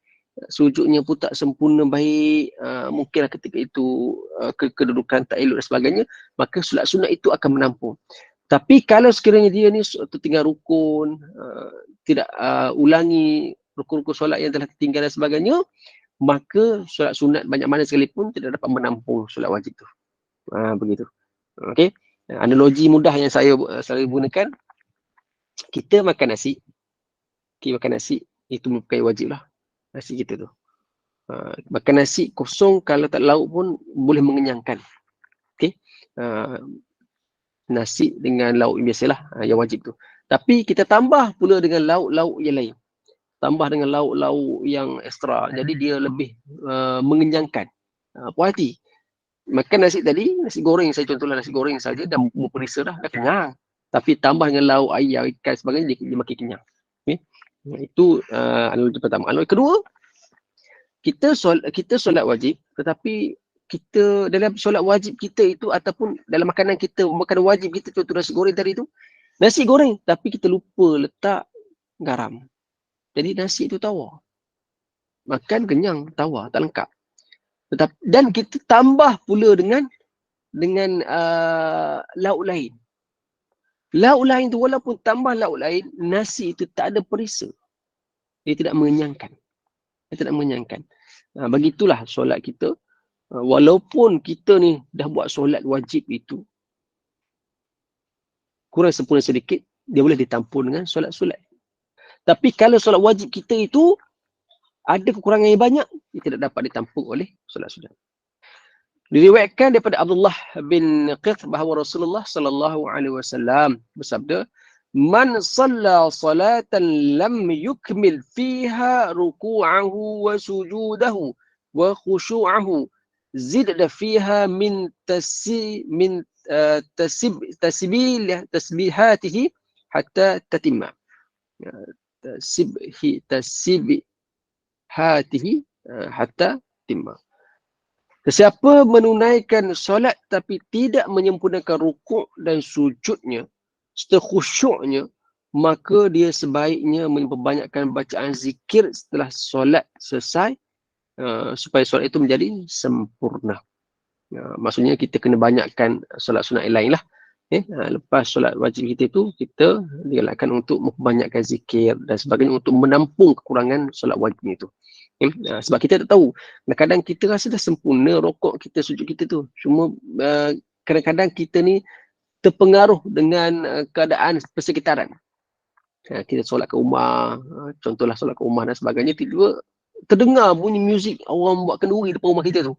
sujudnya pun tak sempurna baik, mungkinlah ketika itu kedudukan tak elok dan sebagainya, maka solat sunat itu akan menampung. Tapi kalau sekiranya dia ni tertinggal rukun, tidak ulangi rukun-rukun solat yang telah tertinggal dan sebagainya, maka solat sunat banyak mana sekalipun tidak dapat menampung solat wajib tu. Begitu. Okey. Analogi mudah yang saya selalu gunakan, kita makan nasi. Kita makan nasi, itu merupakan wajib lah. Nasi kita tu. Makan nasi kosong kalau tak lauk pun boleh mengenyangkan. Okey. Nasi dengan lauk biasalah yang wajib tu. Tapi kita tambah pula dengan lauk-lauk yang lain. Tambah dengan lauk-lauk yang ekstra. Jadi dia lebih mengenyangkan. Puas hati. Makan nasi tadi, nasi goreng saya contohlah, nasi goreng saja dah perisa dah kenyang. Tapi tambah dengan lauk, ayam, ikan sebagainya, dia makin kenyang. Okay? Itu analogi pertama. Analogi kedua, kita solat wajib, tetapi kita dalam solat wajib kita itu ataupun dalam makanan kita, makanan wajib kita, contoh nasi goreng tadi tu, nasi goreng tapi kita lupa letak garam. Jadi nasi itu tawar. Makan kenyang, tawar, tak lengkap. Dan kita tambah pula dengan lauk lain. Lauk lain tu walaupun tambah lauk lain, nasi itu tak ada perisa. Dia tidak mengenyangkan. Begitulah solat kita. Walaupun kita ni dah buat solat wajib itu kurang sempurna sedikit, dia boleh ditampung dengan solat-solat. Tapi kalau solat wajib kita itu ada kekurangan yang banyak, dia tidak dapat ditampung oleh solat-solat. Diriwayatkan daripada Abdullah bin Qith bahawa Rasulullah sallallahu alaihi wasallam bersabda, "Man shalla salatan lam yukmil fiha ruku'ahu wa sujudahu wa khushu'ahu zidda fiha min tasbihatihi hatta tatimma." Tasbihatihi hatta timma. Sesiapa menunaikan solat tapi tidak menyempurnakan rukuk dan sujudnya serta khusyuknya, maka dia sebaiknya memperbanyakkan bacaan zikir setelah solat selesai, supaya solat itu menjadi sempurna. Maksudnya kita kena banyakkan solat sunat yang lain lah. Lepas solat wajib kita itu, kita digalakkan untuk memperbanyakkan zikir dan sebagainya untuk menampung kekurangan solat wajib itu. Sebab kita tak tahu, kadang-kadang kita rasa dah sempurna rokok kita, sujud kita tu. Cuma kadang-kadang kita ni terpengaruh dengan keadaan persekitaran. Kita solat kat rumah, contohlah solat kat rumah dan sebagainya, tiba-tiba terdengar bunyi muzik orang buat kenduri depan rumah kita tu.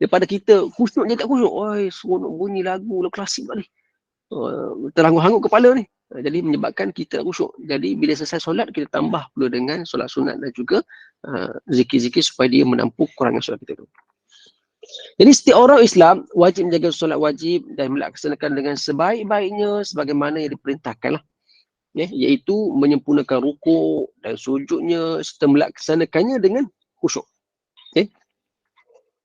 Daripada kita khusyuk je tak khusyuk, oi, seronok bunyi lagu klasik ni. Teranggup-hanggup kepala ni. Jadi menyebabkan kita khusyuk. Jadi bila selesai solat, kita tambah pula dengan solat sunat dan juga zikir-zikir supaya dia menampung kurangan solat kita tu. Jadi setiap orang Islam wajib menjaga solat wajib dan melaksanakan dengan sebaik-baiknya sebagaimana yang diperintahkan lah. Iaitu menyempurnakan rukuk dan sujudnya serta melaksanakannya dengan khusyuk.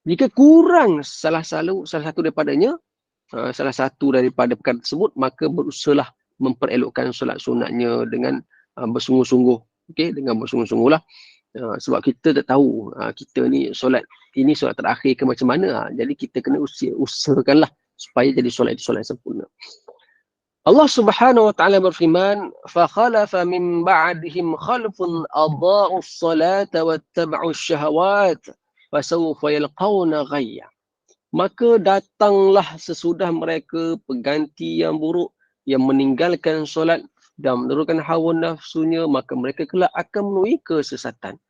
Jika kurang salah satu daripadanya, salah satu daripada perkara tersebut, maka berusahalah memperelokkan solat sunatnya dengan bersungguh-sungguh. Okey, dengan bersungguh-sungguh lah. Sebab kita tak tahu kita ni solat ini solat terakhir ke macam mana. Jadi kita kena usahakanlah supaya jadi solat itu solat yang sempurna. Allah Subhanahu wa taala berfirman, "Fa khalafa min ba'dihim khalfun adha'u as-salata wattaba'u asy-syahawat, fasawfa yalqawna ghayya." Maka datanglah sesudah mereka pengganti yang buruk yang meninggalkan solat dan menurunkan hawa nafsunya, maka mereka kelak akan menemui kesesatan.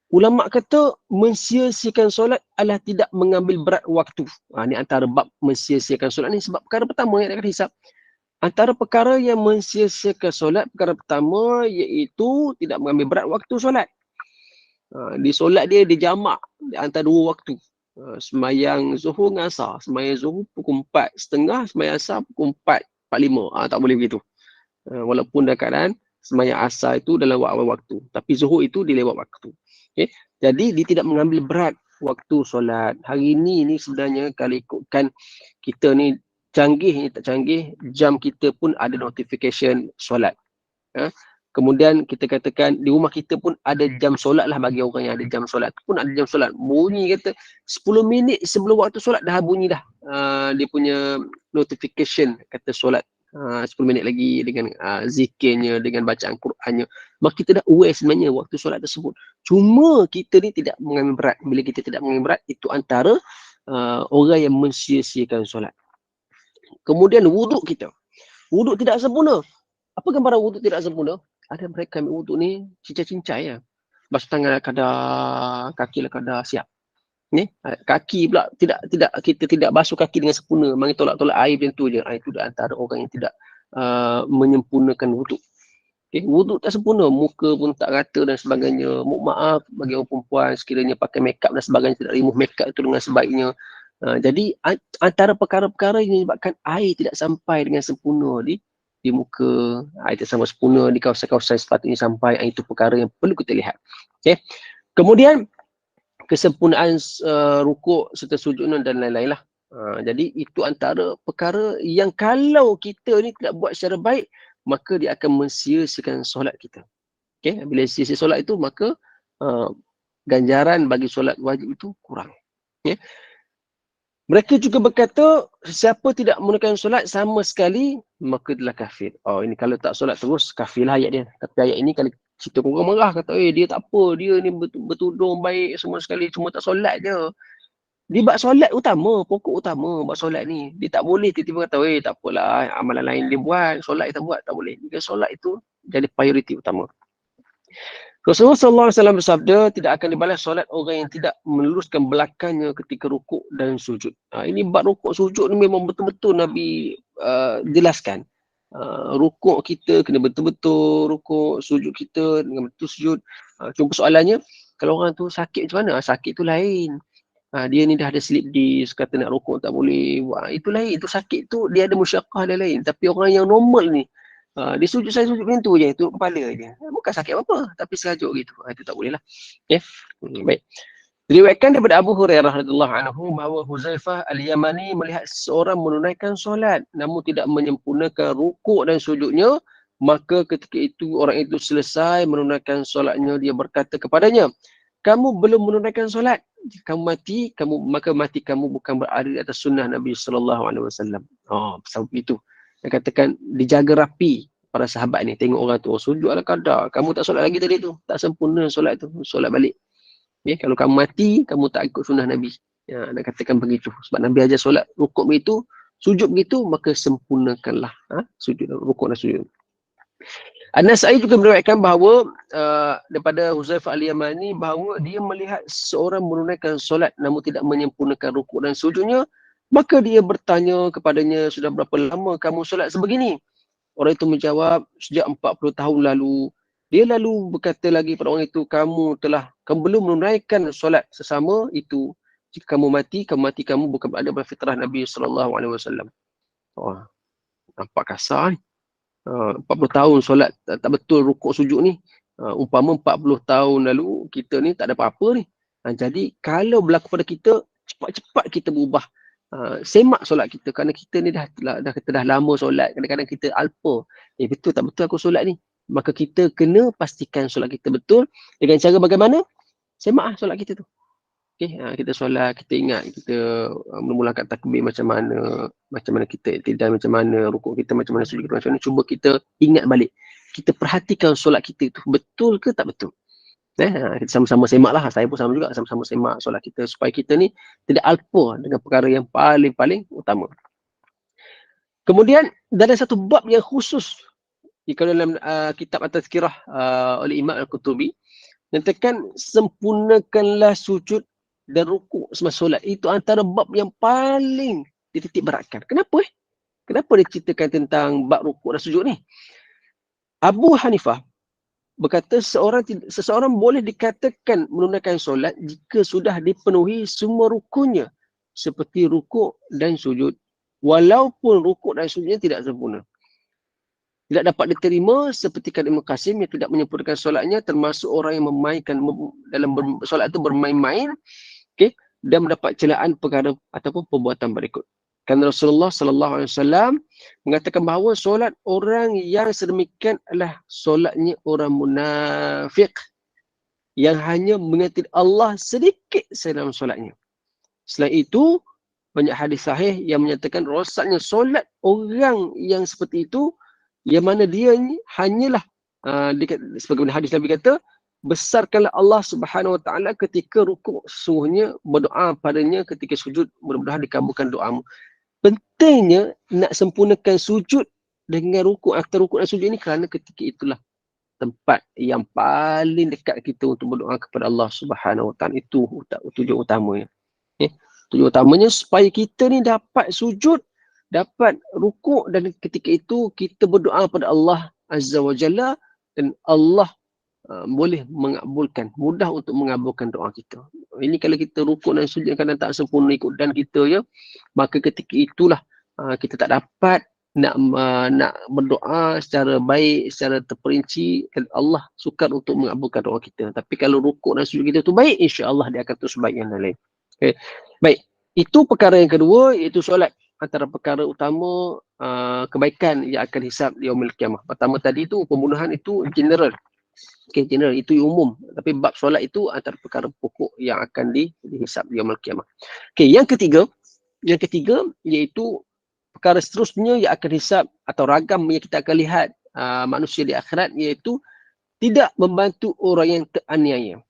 Ulama kata mensia-siakan solat adalah tidak mengambil berat waktu. Ini antara bab mensia-siakan solat ni, sebab perkara pertama yang akan hisap. Antara perkara yang mensia-siakan solat, perkara pertama iaitu tidak mengambil berat waktu solat. Di solat dia jamak antara dua waktu. Semayang Zuhur dengan Asar. Semayang Zuhur pukul 4.30, semayang Asar pukul 4.45. Tak boleh begitu. Walaupun dalam keadaan semayang Asar itu dalam awal waktu. Tapi Zuhur itu di lewat waktu. Okay? Jadi dia tidak mengambil berat waktu solat. Hari ni sebenarnya kalau ikutkan kita ni canggih ni tak canggih, jam kita pun ada notification solat. Kemudian kita katakan di rumah kita pun ada jam solat lah, bagi orang yang ada jam solat pun ada jam solat. Bunyi kata 10 minit sebelum waktu solat dah bunyi dah. Dia punya notification kata solat 10 minit lagi dengan zikirnya, dengan bacaan Qurannya. Maka kita dah aware sebenarnya waktu solat tersebut. Cuma kita ni tidak mengambil berat. Bila kita tidak mengambil berat, itu antara orang yang mensia-siakan solat. Kemudian wuduk kita. Wuduk tidak sempurna. Apa gambaran wuduk tidak sempurna? Ada mereka ambil wuduk ni cincai-cincai lah. Basuh tangan kadar, kaki lah kadar, siap. Ni, kaki pula kita tidak basuh kaki dengan sempurna. Mari tolak-tolak air macam tu je. Itu antara orang yang tidak menyempurnakan wuduk. Okay, wuduk tak sempurna, muka pun tak rata dan sebagainya. Mohon maaf bagi orang perempuan sekiranya pakai makeup dan sebagainya, tidak remove makeup itu dengan sebaiknya. Jadi antara perkara-perkara yang menyebabkan air tidak sampai dengan sempurna di muka, air tidak sampai sempurna di kawasan-kawasan sepatutnya sampai, itu perkara yang perlu kita lihat. Okay. Kemudian kesempurnaan rukuk serta sujud dan lain-lain lah. Jadi itu antara perkara yang kalau kita ni tidak buat secara baik, maka dia akan mensia-siakan solat kita. Okay. Bila sia-sia solat itu, maka ganjaran bagi solat wajib itu kurang. Okay. Mereka juga berkata, siapa tidak menggunakan solat sama sekali, maka adalah kafir. Ini kalau tak solat terus, kafir lah ayat dia. Tapi ayat ini kalau cerita orang marah, kata, dia tak apa, dia ni bertudung baik semua sekali, cuma tak solat je. Dia buat solat utama, pokok utama buat solat ni. Dia tak boleh tiba-tiba kata, tak apalah, amalan lain dia buat, solat kita buat, tak boleh. Jika solat itu jadi prioriti utama. Rasulullah SAW bersabda, tidak akan dibalas solat orang yang tidak meluruskan belakangnya ketika rukuk dan sujud. Ini bab rukuk sujud ni memang betul-betul Nabi jelaskan. Rukuk kita kena betul-betul rukuk, sujud kita dengan betul sujud. Cuma soalannya, kalau orang tu sakit macam mana? Sakit tu lain. Dia ni dah ada slip disk, kata nak rukuk tak boleh. Itu lain, itu sakit tu dia ada musyaqqah dia lain. Tapi orang yang normal ni, dia sujud macam tu je, tunduk kepala je. Bukan sakit apa-apa, tapi serajuk gitu. Itu tak boleh lah. Okay. Baik. Diriwayatkan daripada Abu Hurairah radhiyallahu anhu bahawa Huzaifah Al-Yamani melihat seorang menunaikan solat namun tidak menyempurnakan rukuk dan sujudnya, maka ketika itu orang itu selesai menunaikan solatnya, dia berkata kepadanya, kamu belum menunaikan solat. Jika kamu mati, maka mati kamu bukan berada di atas sunnah Nabi SAW. Sebab itu dia katakan dijaga rapi para sahabat ni. Tengok orang tu, sujud ala qada, kamu tak solat lagi tadi tu, tak sempurna solat tu, solat balik. Kalau kamu mati, kamu tak ikut sunnah Nabi. Nak katakan begitu. Sebab Nabi ajar solat rukuk begitu, sujud begitu, maka sempurnakanlah sujud, rukuk dan sujud. An-Nasai juga meriwayatkan bahawa daripada Huzaifah Al-Yamani bahawa dia melihat seorang menunaikan solat namun tidak menyempurnakan rukuk dan sujudnya, maka dia bertanya kepadanya, sudah berapa lama kamu solat sebegini? Orang itu menjawab, sejak 40 tahun lalu. Dia lalu berkata lagi pada orang itu, kamu belum menunaikan solat sesama itu. Jika kamu mati kamu bukan berada pada fitrah Nabi SAW. Nampak kasar ni. 40 tahun solat tak betul rukuk sujud ni. Umpama 40 tahun lalu kita ni tak ada apa-apa ni. Jadi kalau berlaku pada kita, cepat-cepat kita berubah. Semak solat kita, kerana kita ni dah lama solat, kadang-kadang kita alpa. Betul tak betul aku solat ni? Maka kita kena pastikan solat kita betul. Dengan cara bagaimana? Semak solat kita tu. Kita solat, kita ingat kita mula-mula kat takbir macam mana kita tidak, macam mana rukuk kita, macam mana sujud kita, macam mana. Cuba kita ingat balik. Kita perhatikan solat kita tu betul ke tak betul. Kita sama-sama semak lah. Saya pun sama juga, sama-sama semak solat kita supaya kita ni tidak alpa dengan perkara yang paling-paling utama. Kemudian dalam satu bab yang khusus kalau dalam kitab At-Tazkirah oleh Imam Al-Qutubi, nyatakan sempurnakanlah sujud dan rukuk semasa solat. Itu antara bab yang paling dititik beratkan. Kenapa? Kenapa dia ceritakan tentang bab rukuk dan sujud ni? Abu Hanifah berkata seseorang boleh dikatakan menunaikan solat jika sudah dipenuhi semua rukunnya, seperti rukuk dan sujud, walaupun rukuk dan sujudnya tidak sempurna. Tidak dapat diterima seperti kata Ibn Qasim yang tidak menyempurnakan solatnya, termasuk orang yang memainkan dalam solat itu bermain-main, dan mendapat celaan perkara ataupun perbuatan berikut. Kerana Rasulullah SAW mengatakan bahawa solat orang yang sedemikian adalah solatnya orang munafik yang hanya mengingat Allah sedikit dalam solatnya. Selain itu, banyak hadis sahih yang menyatakan rosaknya solat orang yang seperti itu, yang mana dia ni hanyalah sebagaimana hadis Nabi kata, besarkanlah Allah Subhanahu Wa Taala ketika rukuk, sesungguhnya berdoa padanya ketika sujud, mudah-mudahan dikabulkan doamu. Pentingnya nak sempurnakan sujud dengan rukuk, antara rukuk dan sujud ini, kerana ketika itulah tempat yang paling dekat kita untuk berdoa kepada Allah Subhanahu Wa Taala. Itu tujuan utamanya. Tujuan utamanya supaya kita ni dapat sujud, dapat rukuk, dan ketika itu kita berdoa pada Allah Azza wa Jalla, dan Allah boleh mengabulkan, mudah untuk mengabulkan doa kita. Ini kalau kita rukuk dan sujud kadang tak sempurna ikut dan kita, ya, maka ketika itulah kita tak dapat nak berdoa secara baik, secara terperinci, dan Allah sukar untuk mengabulkan doa kita. Tapi kalau rukuk dan sujud kita tu baik, insya-Allah dia akan terus baik yang lain. Okay. Baik, itu perkara yang kedua, iaitu solat. Antara perkara utama kebaikan yang akan hisab di yaumil qiyamah. Pertama tadi tu pembunuhan itu general. General itu umum. Tapi bab solat itu antara perkara pokok yang akan dihisab di yaumil qiyamah. Yang ketiga iaitu perkara seterusnya yang akan hisab atau ragam yang kita akan lihat manusia di akhirat, iaitu tidak membantu orang yang teraniaya.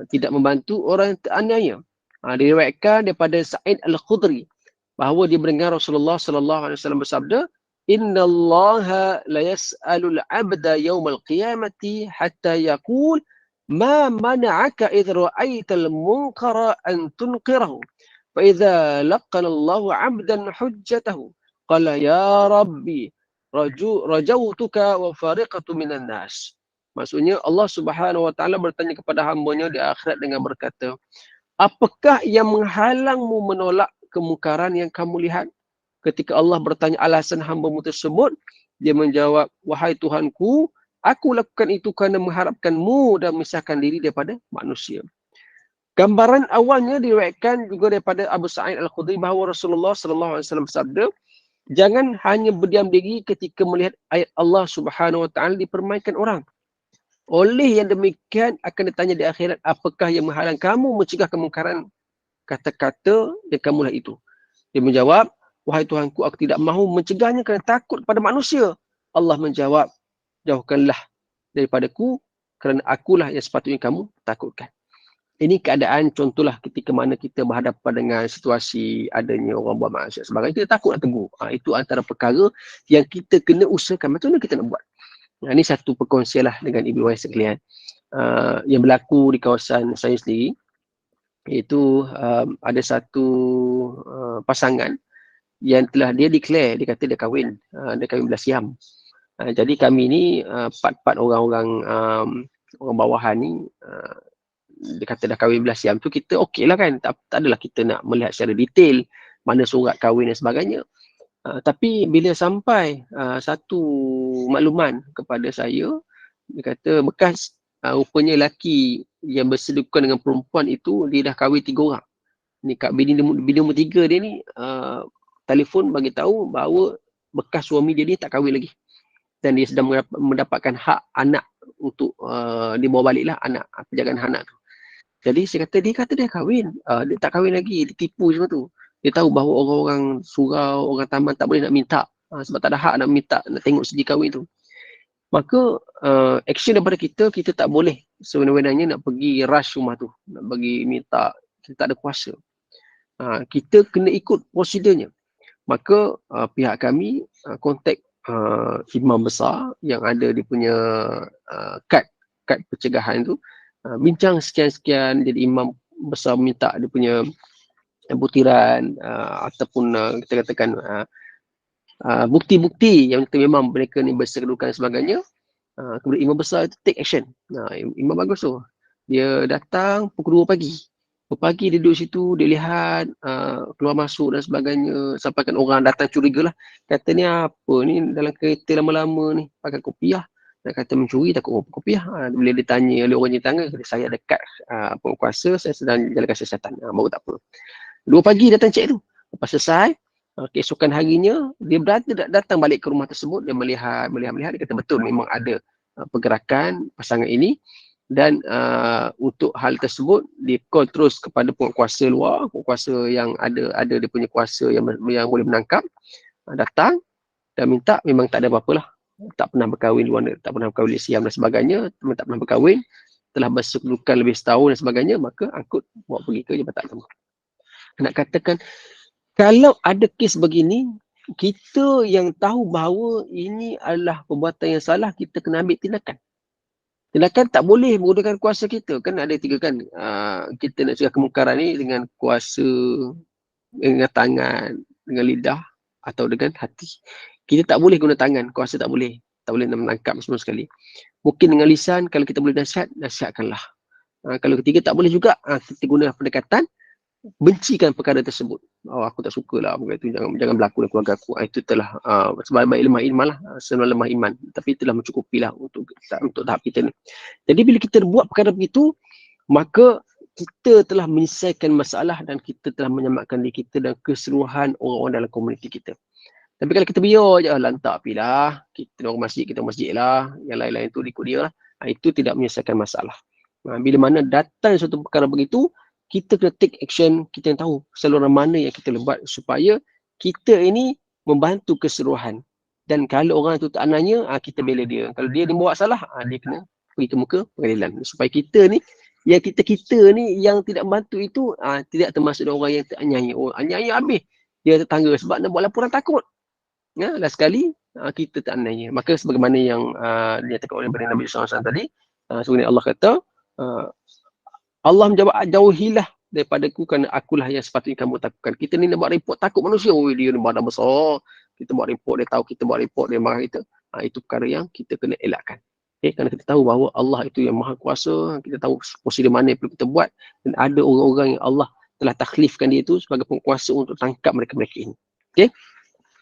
Tidak membantu orang yang teraniaya. Diriwayatkan daripada Sa'id Al-Khudri bahawa dia mendengar Rasulullah sallallahu alaihi wasallam bersabda, "Innallaha la yas'alul 'abda yaumal qiyamati hatta yaqul ma mana'aka idh ra'aital munkara an tunqirahu. Fa idza laqana Allahu 'abdan hujjatahu qala ya rabbi rajautuka wa fariqatu minan nas." Maksudnya Allah Subhanahu wa taala bertanya kepada hamba-Nya di akhirat dengan berkata, apakah yang menghalangmu menolak kemungkaran yang kamu lihat? Ketika Allah bertanya alasan hamba-Mu tersebut, dia menjawab, wahai Tuhanku, aku lakukan itu kerana mengharapkan-Mu dan memisahkan diri daripada manusia. Gambaran awalnya diriwayatkan juga daripada Abu Sa'id Al-Khudri bahawa Rasulullah sallallahu alaihi wasallam bersabda, jangan hanya berdiam diri ketika melihat ayat Allah Subhanahu wa taala dipermainkan orang. Oleh yang demikian akan ditanya di akhirat, apakah yang menghalang kamu mencegah kemungkaran kata-kata yang kamulah itu? Dia menjawab, wahai Tuhanku, aku tidak mahu mencegahnya kerana takut pada manusia. Allah menjawab, jauhkanlah daripadaku kerana akulah yang sepatutnya kamu takutkan. Ini keadaan contohlah ketika mana kita berhadapan dengan situasi adanya orang buat maksiat sebagainya, kita takut nak tegur. Itu antara perkara yang kita kena usahakan. Macam mana kita nak buat? Ini satu perkongsian lah dengan Ibu Wais sekalian yang berlaku di kawasan saya sendiri, iaitu ada satu pasangan yang telah dia declare, dia kata dia kahwin belas siam. Jadi kami ni empat orang-orang orang bawahan ni, dia kata dah kahwin belas siam tu, kita okey lah kan, tak adalah kita nak melihat secara detail mana surat kahwin dan sebagainya. Tapi bila sampai satu makluman kepada saya, dia kata bekas rupanya lelaki yang bersedukan dengan perempuan itu, dia dah kahwin 3 orang. Ni Kak bini nombor 3 dia ni telefon bagi tahu bahawa bekas suami dia ni tak kahwin lagi. Dan dia sedang mendapatkan hak anak untuk dibawa balik lah anak, penjagaan anak tu. Jadi saya kata dia kahwin. Dia tak kahwin lagi, dia tipu semua tu. Dia tahu bahawa orang-orang surau, orang taman tak boleh nak minta. Sebab tak ada hak nak minta, nak tengok segi kahwin tu. Maka action daripada kita tak boleh sebenarnya nak pergi rush rumah tu. Nak pergi minta, kita tak ada kuasa. Kita kena ikut prosedurnya. Maka pihak kami kontak imam besar yang ada dia punya kad pencegahan tu, bincang sekian-sekian. Jadi imam besar minta dia punya butiran ataupun kita katakan bukti-bukti yang memang mereka ni bersekedukan dan sebagainya. Kemudian imam besar itu take action. Imam bagus tu, dia datang pukul 2 pagi. Pagi dia duduk situ, dia lihat keluar masuk dan sebagainya. Sampai kan orang datang curiga lah. Kata ni apa ni dalam kereta lama-lama ni, pakai kopiah. Nak kata mencuri takut orang kopiah. Bila dia tanya oleh orang tangga, kata saya dekat penguasa, saya sedang jalankan siasatan. Baru tak apa. 2 pagi datang cek tu. Lepas selesai, keesokan harinya, dia datang balik ke rumah tersebut. Dia melihat. Dia kata betul memang ada pergerakan pasangan ini. Dan untuk hal tersebut dia call terus kepada penguasa luar, penguasa yang ada dia punya kuasa yang boleh menangkap, datang dan minta. Memang tak ada apa-apa lah, tak pernah berkahwin luar, tak pernah berkahwin Siam dan sebagainya, tak pernah berkahwin, telah bersekedukan lebih setahun dan sebagainya, maka angkut bawa pergi ke Jabatan Agama. Nak katakan kalau ada kes begini, kita yang tahu bahawa ini adalah perbuatan yang salah, kita kena ambil tindakan. Tindakan tak boleh menggunakan kuasa kita. Kan ada 3 kan. Kita nak cegah kemungkaran ni dengan kuasa, dengan tangan, dengan lidah atau dengan hati. Kita tak boleh guna tangan, kuasa tak boleh. Tak boleh nak menangkap semua sekali. Mungkin dengan lisan, kalau kita boleh nasihatkanlah. Kalau ketiga tak boleh juga, kita guna pendekatan, bencikan perkara tersebut. Aku tak sukalah perkara itu, jangan berlaku dalam keluarga aku. Itu telah sebaik-baik lemah iman lah, sebenarnya lemah iman, tapi telah mencukupilah untuk tahap kita ni. Jadi bila kita buat perkara begitu, maka kita telah menyelesaikan masalah dan kita telah menyelamatkan diri kita dan keseluruhan orang-orang dalam komuniti kita. Tapi kalau kita biar je, lantak apilah, kita orang masjid lah, yang lain-lain tu ikut dia lah, itu tidak menyelesaikan masalah. Bila mana datang satu perkara begitu, kita kena take action, kita yang tahu saluran mana yang kita buat supaya kita ini membantu keseluruhan. Dan kalau orang tu tak nanya, kita bela dia. Kalau dia buat salah, dia kena pergi ke muka pengadilan. Supaya kita ni, yang kita ni yang tidak membantu itu, tidak termasuk orang yang teraniaya. Aniaya habis. Dia tetangga sebab nak buat laporan takut. Last sekali, kita tak aniaya. Maka sebagaimana yang dinyatakan oleh Nabi SAW tadi, sebenarnya Allah kata, Allah menjawab, jauhilah daripadaku kerana akulah yang sepatutnya kamu takutkan. Kita ni nak buat report takut manusia. Dia ni badan besar. Kita buat report, dia tahu kita buat report, dia marah kita. Itu perkara yang kita kena elakkan. Kerana kita tahu bahawa Allah itu yang maha kuasa. Kita tahu prosedur mana yang perlu kita buat. Dan ada orang-orang yang Allah telah takhlifkan dia itu sebagai penguasa untuk tangkap mereka-mereka ini.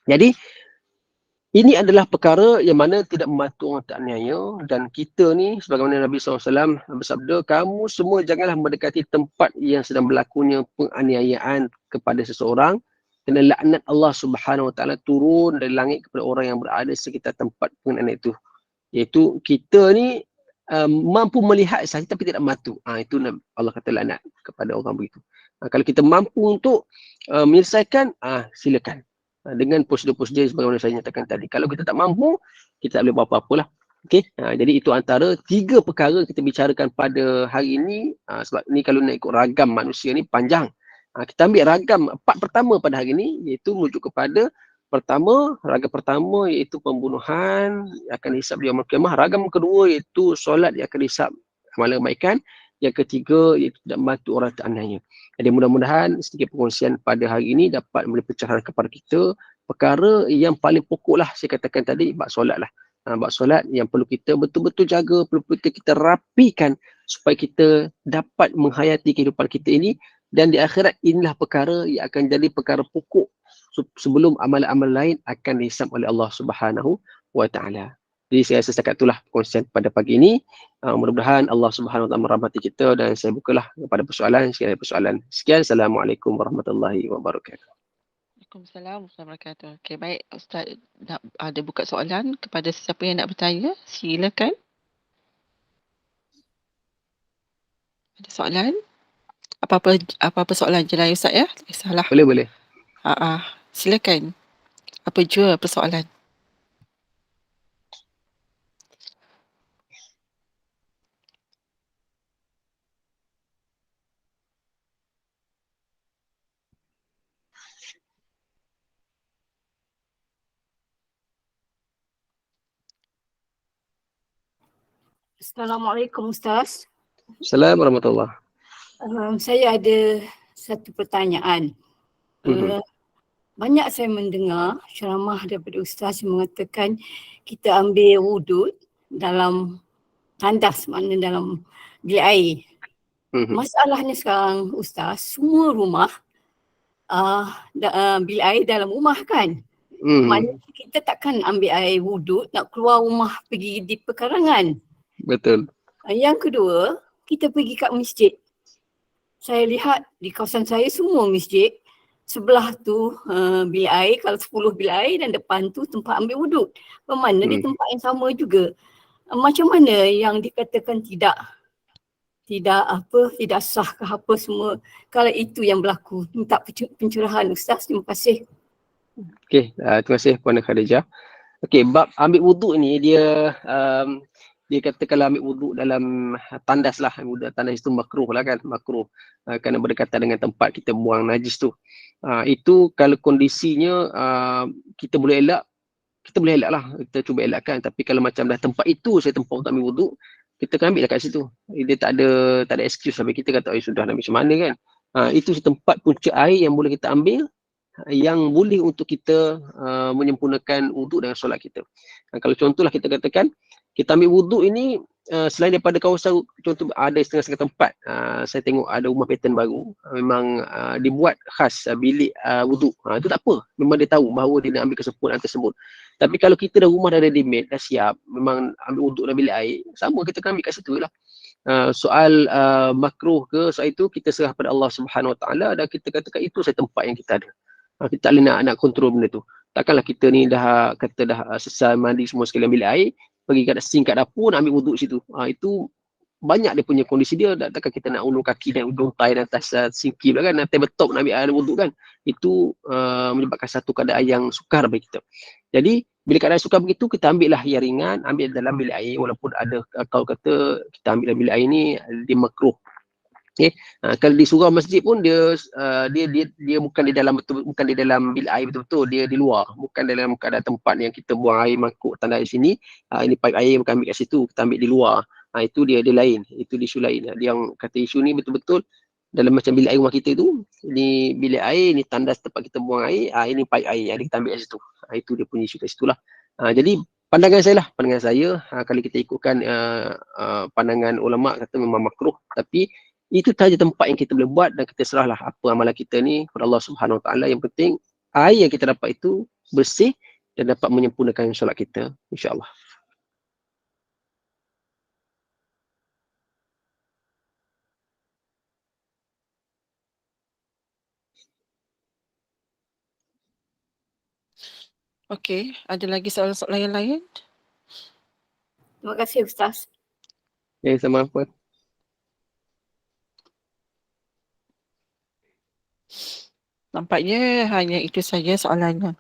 Jadi, ini adalah perkara yang mana tidak membantu orang tak aniaya. Dan kita ni, sebagaimana Nabi SAW bersabda, kamu semua janganlah mendekati tempat yang sedang berlakunya penganiayaan kepada seseorang. Kerana laknat Allah Subhanahu Wa Taala turun dari langit kepada orang yang berada sekitar tempat penganiayaan itu. Iaitu kita ni mampu melihat sahaja tapi tidak mampu. Itu Allah kata laknat kepada orang begitu. Kalau kita mampu untuk menyelesaikan, silakan. Dengan prosedur-prosedur sebagaimana saya nyatakan tadi. Kalau kita tak mampu, kita tak boleh buat apa-apa lah. Jadi itu antara 3 perkara kita bicarakan pada hari ini. Sebab ni kalau nak ikut ragam manusia ni panjang. Kita ambil ragam part pertama pada hari ini, iaitu merujuk kepada ragam pertama iaitu pembunuhan yang akan dihisap di Yaumul Qiyamah. Ragam kedua iaitu solat yang akan dihisap amalan kebaikan. Yang ketiga iaitu tidak membantu orang tak aniaya. Jadi mudah-mudahan sedikit perkongsian pada hari ini dapat memberi pencerahan kepada kita. Perkara yang paling pokok lah saya katakan tadi, bab solat lah. Bab solat yang perlu kita betul-betul jaga, perlu kita rapikan supaya kita dapat menghayati kehidupan kita ini. Dan di akhirat inilah perkara yang akan jadi perkara pokok sebelum amalan-amalan lain akan dihisap oleh Allah Subhanahu Wa Taala. Jadi saya rasa setakat itulah perkongsian pada pagi ini. Mudah-mudahan Allah Subhanahu Wa Taala merahmati kita, dan saya bukalah kepada persoalan, sekiranya persoalan. Sekian, Assalamualaikum warahmatullahi wabarakatuh. Waalaikumsalam warahmatullahi wabarakatuh. Okey, baik Ustaz, nak ada buka soalan kepada sesiapa yang nak bertanya, silakan. Ada soalan? Apa-apa soalan je lah ya Ustaz ya? Tak kisahlah. Boleh. Silakan. Apa jua persoalan? Assalamualaikum Ustaz. Assalamualaikum warahmatullahi. Saya ada satu pertanyaan. Banyak saya mendengar ceramah daripada Ustaz yang mengatakan kita ambil wuduk dalam tandas, maknanya dalam bilik air. Masalahnya sekarang Ustaz, semua rumah bilik air dalam rumah kan. Maknanya kita takkan ambil air wuduk nak keluar rumah pergi di pekarangan. Betul. Yang kedua, kita pergi kat masjid. Saya lihat di kawasan saya semua masjid. Sebelah tu bilik air, kalau 10 bilik air, dan depan tu tempat ambil wuduk. Bermakna di tempat yang sama juga. Macam mana yang dikatakan tidak sah ke apa semua, kalau itu yang berlaku? Minta pencerahan Ustaz. Terima kasih. Okey, terima kasih Puan Khadijah. Okey, bab ambil wuduk ni dia kata kalau ambil wuduk dalam tandas lah, tandas itu makruh lah kan, makruh kerana berdekatan dengan tempat kita buang najis tu. Itu kalau kondisinya kita boleh elak lah, kita cuba elakkan. Tapi kalau macam dah tempat itu saya tempat untuk ambil wuduk, kita kan ambil lah kat situ. Dia tak ada excuse sampai kita kata sudah nak macam mana kan. Itu tempat punca air yang boleh kita ambil, yang boleh untuk kita menyempurnakan wuduk dengan solat kita. Kalau contohlah kita katakan kita ambil wuduk ini selain daripada kawasan, contoh ada setengah-setengah tempat saya tengok ada rumah pattern baru memang dibuat khas bilik wuduk. Itu tak apa, memang dia tahu bahawa dia nak ambil kesempurnaan tersebut. Tapi kalau kita dah rumah dah ready-made, dah siap, memang ambil wuduk dalam bilik air, sama kita kan ambil kat situ lah. Soal makruh ke, soal itu kita serah pada Allah Subhanahu Wa Taala, dan kita katakan itu saya tempat yang kita ada. Kita tak boleh nak kontrol benda tu. Takkanlah kita ni dah selesai mandi semua sekali ambil air, pergi kat sink kat dapur nak ambil wuduk situ. Itu banyak dia punya kondisi dia. Takkan kita nak ulur kaki dan ujung tai dan atas sinki pula kan, tabletop nak ambil air wuduk kan. Itu menyebabkan satu keadaan yang sukar bagi kita. Jadi bila keadaan sukar begitu, kita ambil lah yang ringan, ambil dalam bilik air. Walaupun ada kau kata kita ambil dalam bilik air ni dia makruh. Okay. Kalau di surau masjid pun dia bukan di dalam bukan di dalam bilik air betul-betul, dia di luar, bukan dalam keadaan tempat yang kita buang air mangkuk tanda di sini. Ini pipe air bukan ambil kat situ, kita ambil di luar. Itu dia lain, itu isu lain. Dia yang kata isu ni betul-betul dalam macam bilik air rumah kita tu, ini bilik air, ini tandas tempat kita buang air, ini pipe air yang kita ambil kat situ. Itu dia punya isu kat situlah. Jadi pandangan saya kalau kita ikutkan pandangan ulama kata memang makruh, tapi itu sahaja tempat yang kita boleh buat, dan kita serahlah apa amalan kita ni kepada Allah Subhanahu Wa Taala. Yang penting air yang kita dapat itu bersih dan dapat menyempurnakan solat kita, insya-Allah. Okey, ada lagi soalan-soalan yang lain? Terima kasih Ustaz. Sama apa? Nampaknya hanya itu saja soalannya.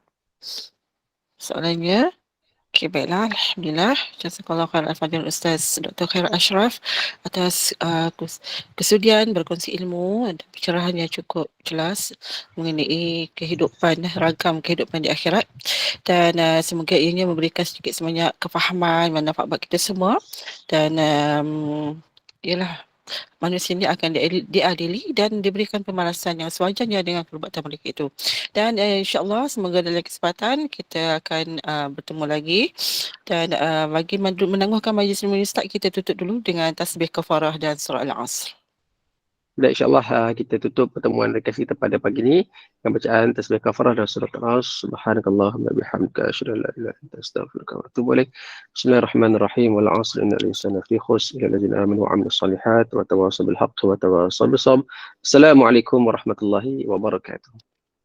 Okey, baiklah. Alhamdulillah. Jazakallahu khairan al-fadhil Ustaz Dr. Khairul Ashraf atas kesudian berkongsi ilmu dan pencerahan yang cukup jelas mengenai ragam kehidupan di akhirat. Dan semoga ianya memberikan sedikit sebanyak kefahaman, manfaat bagi kita semua. Dan ialah manusia ini akan diadili dan diberikan pembalasan yang sewajarnya dengan perbuatan mereka itu. Dan insya-Allah semoga dalam kesempatan kita akan bertemu lagi. Dan bagi menangguhkan majlis ilmu Ustaz, kita tutup dulu dengan tasbih kafarah dan surah Al-Asr. Dan insyaAllah kita tutup pertemuan rekaz kita pada pagi ini dengan bacaan tasbih kafarah dan surah Al-As. Subhanakallahumma bihamdika asyhadu an la ilaha illa anta astaghfiruka wa atubu ilaik. Bismillahirrahmanirrahim. Wal 'asri innal insana lafi khusr illa alladziina aamanu wa 'amilus shalihat wa tawassaw bil haqqi wa tawassaw bis sabr. Assalamualaikum warahmatullahi wabarakatuh.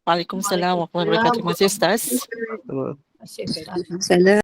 Waalaikumsalam warahmatullahi wabarakatuh. Terima kasih Ustaz. Salam.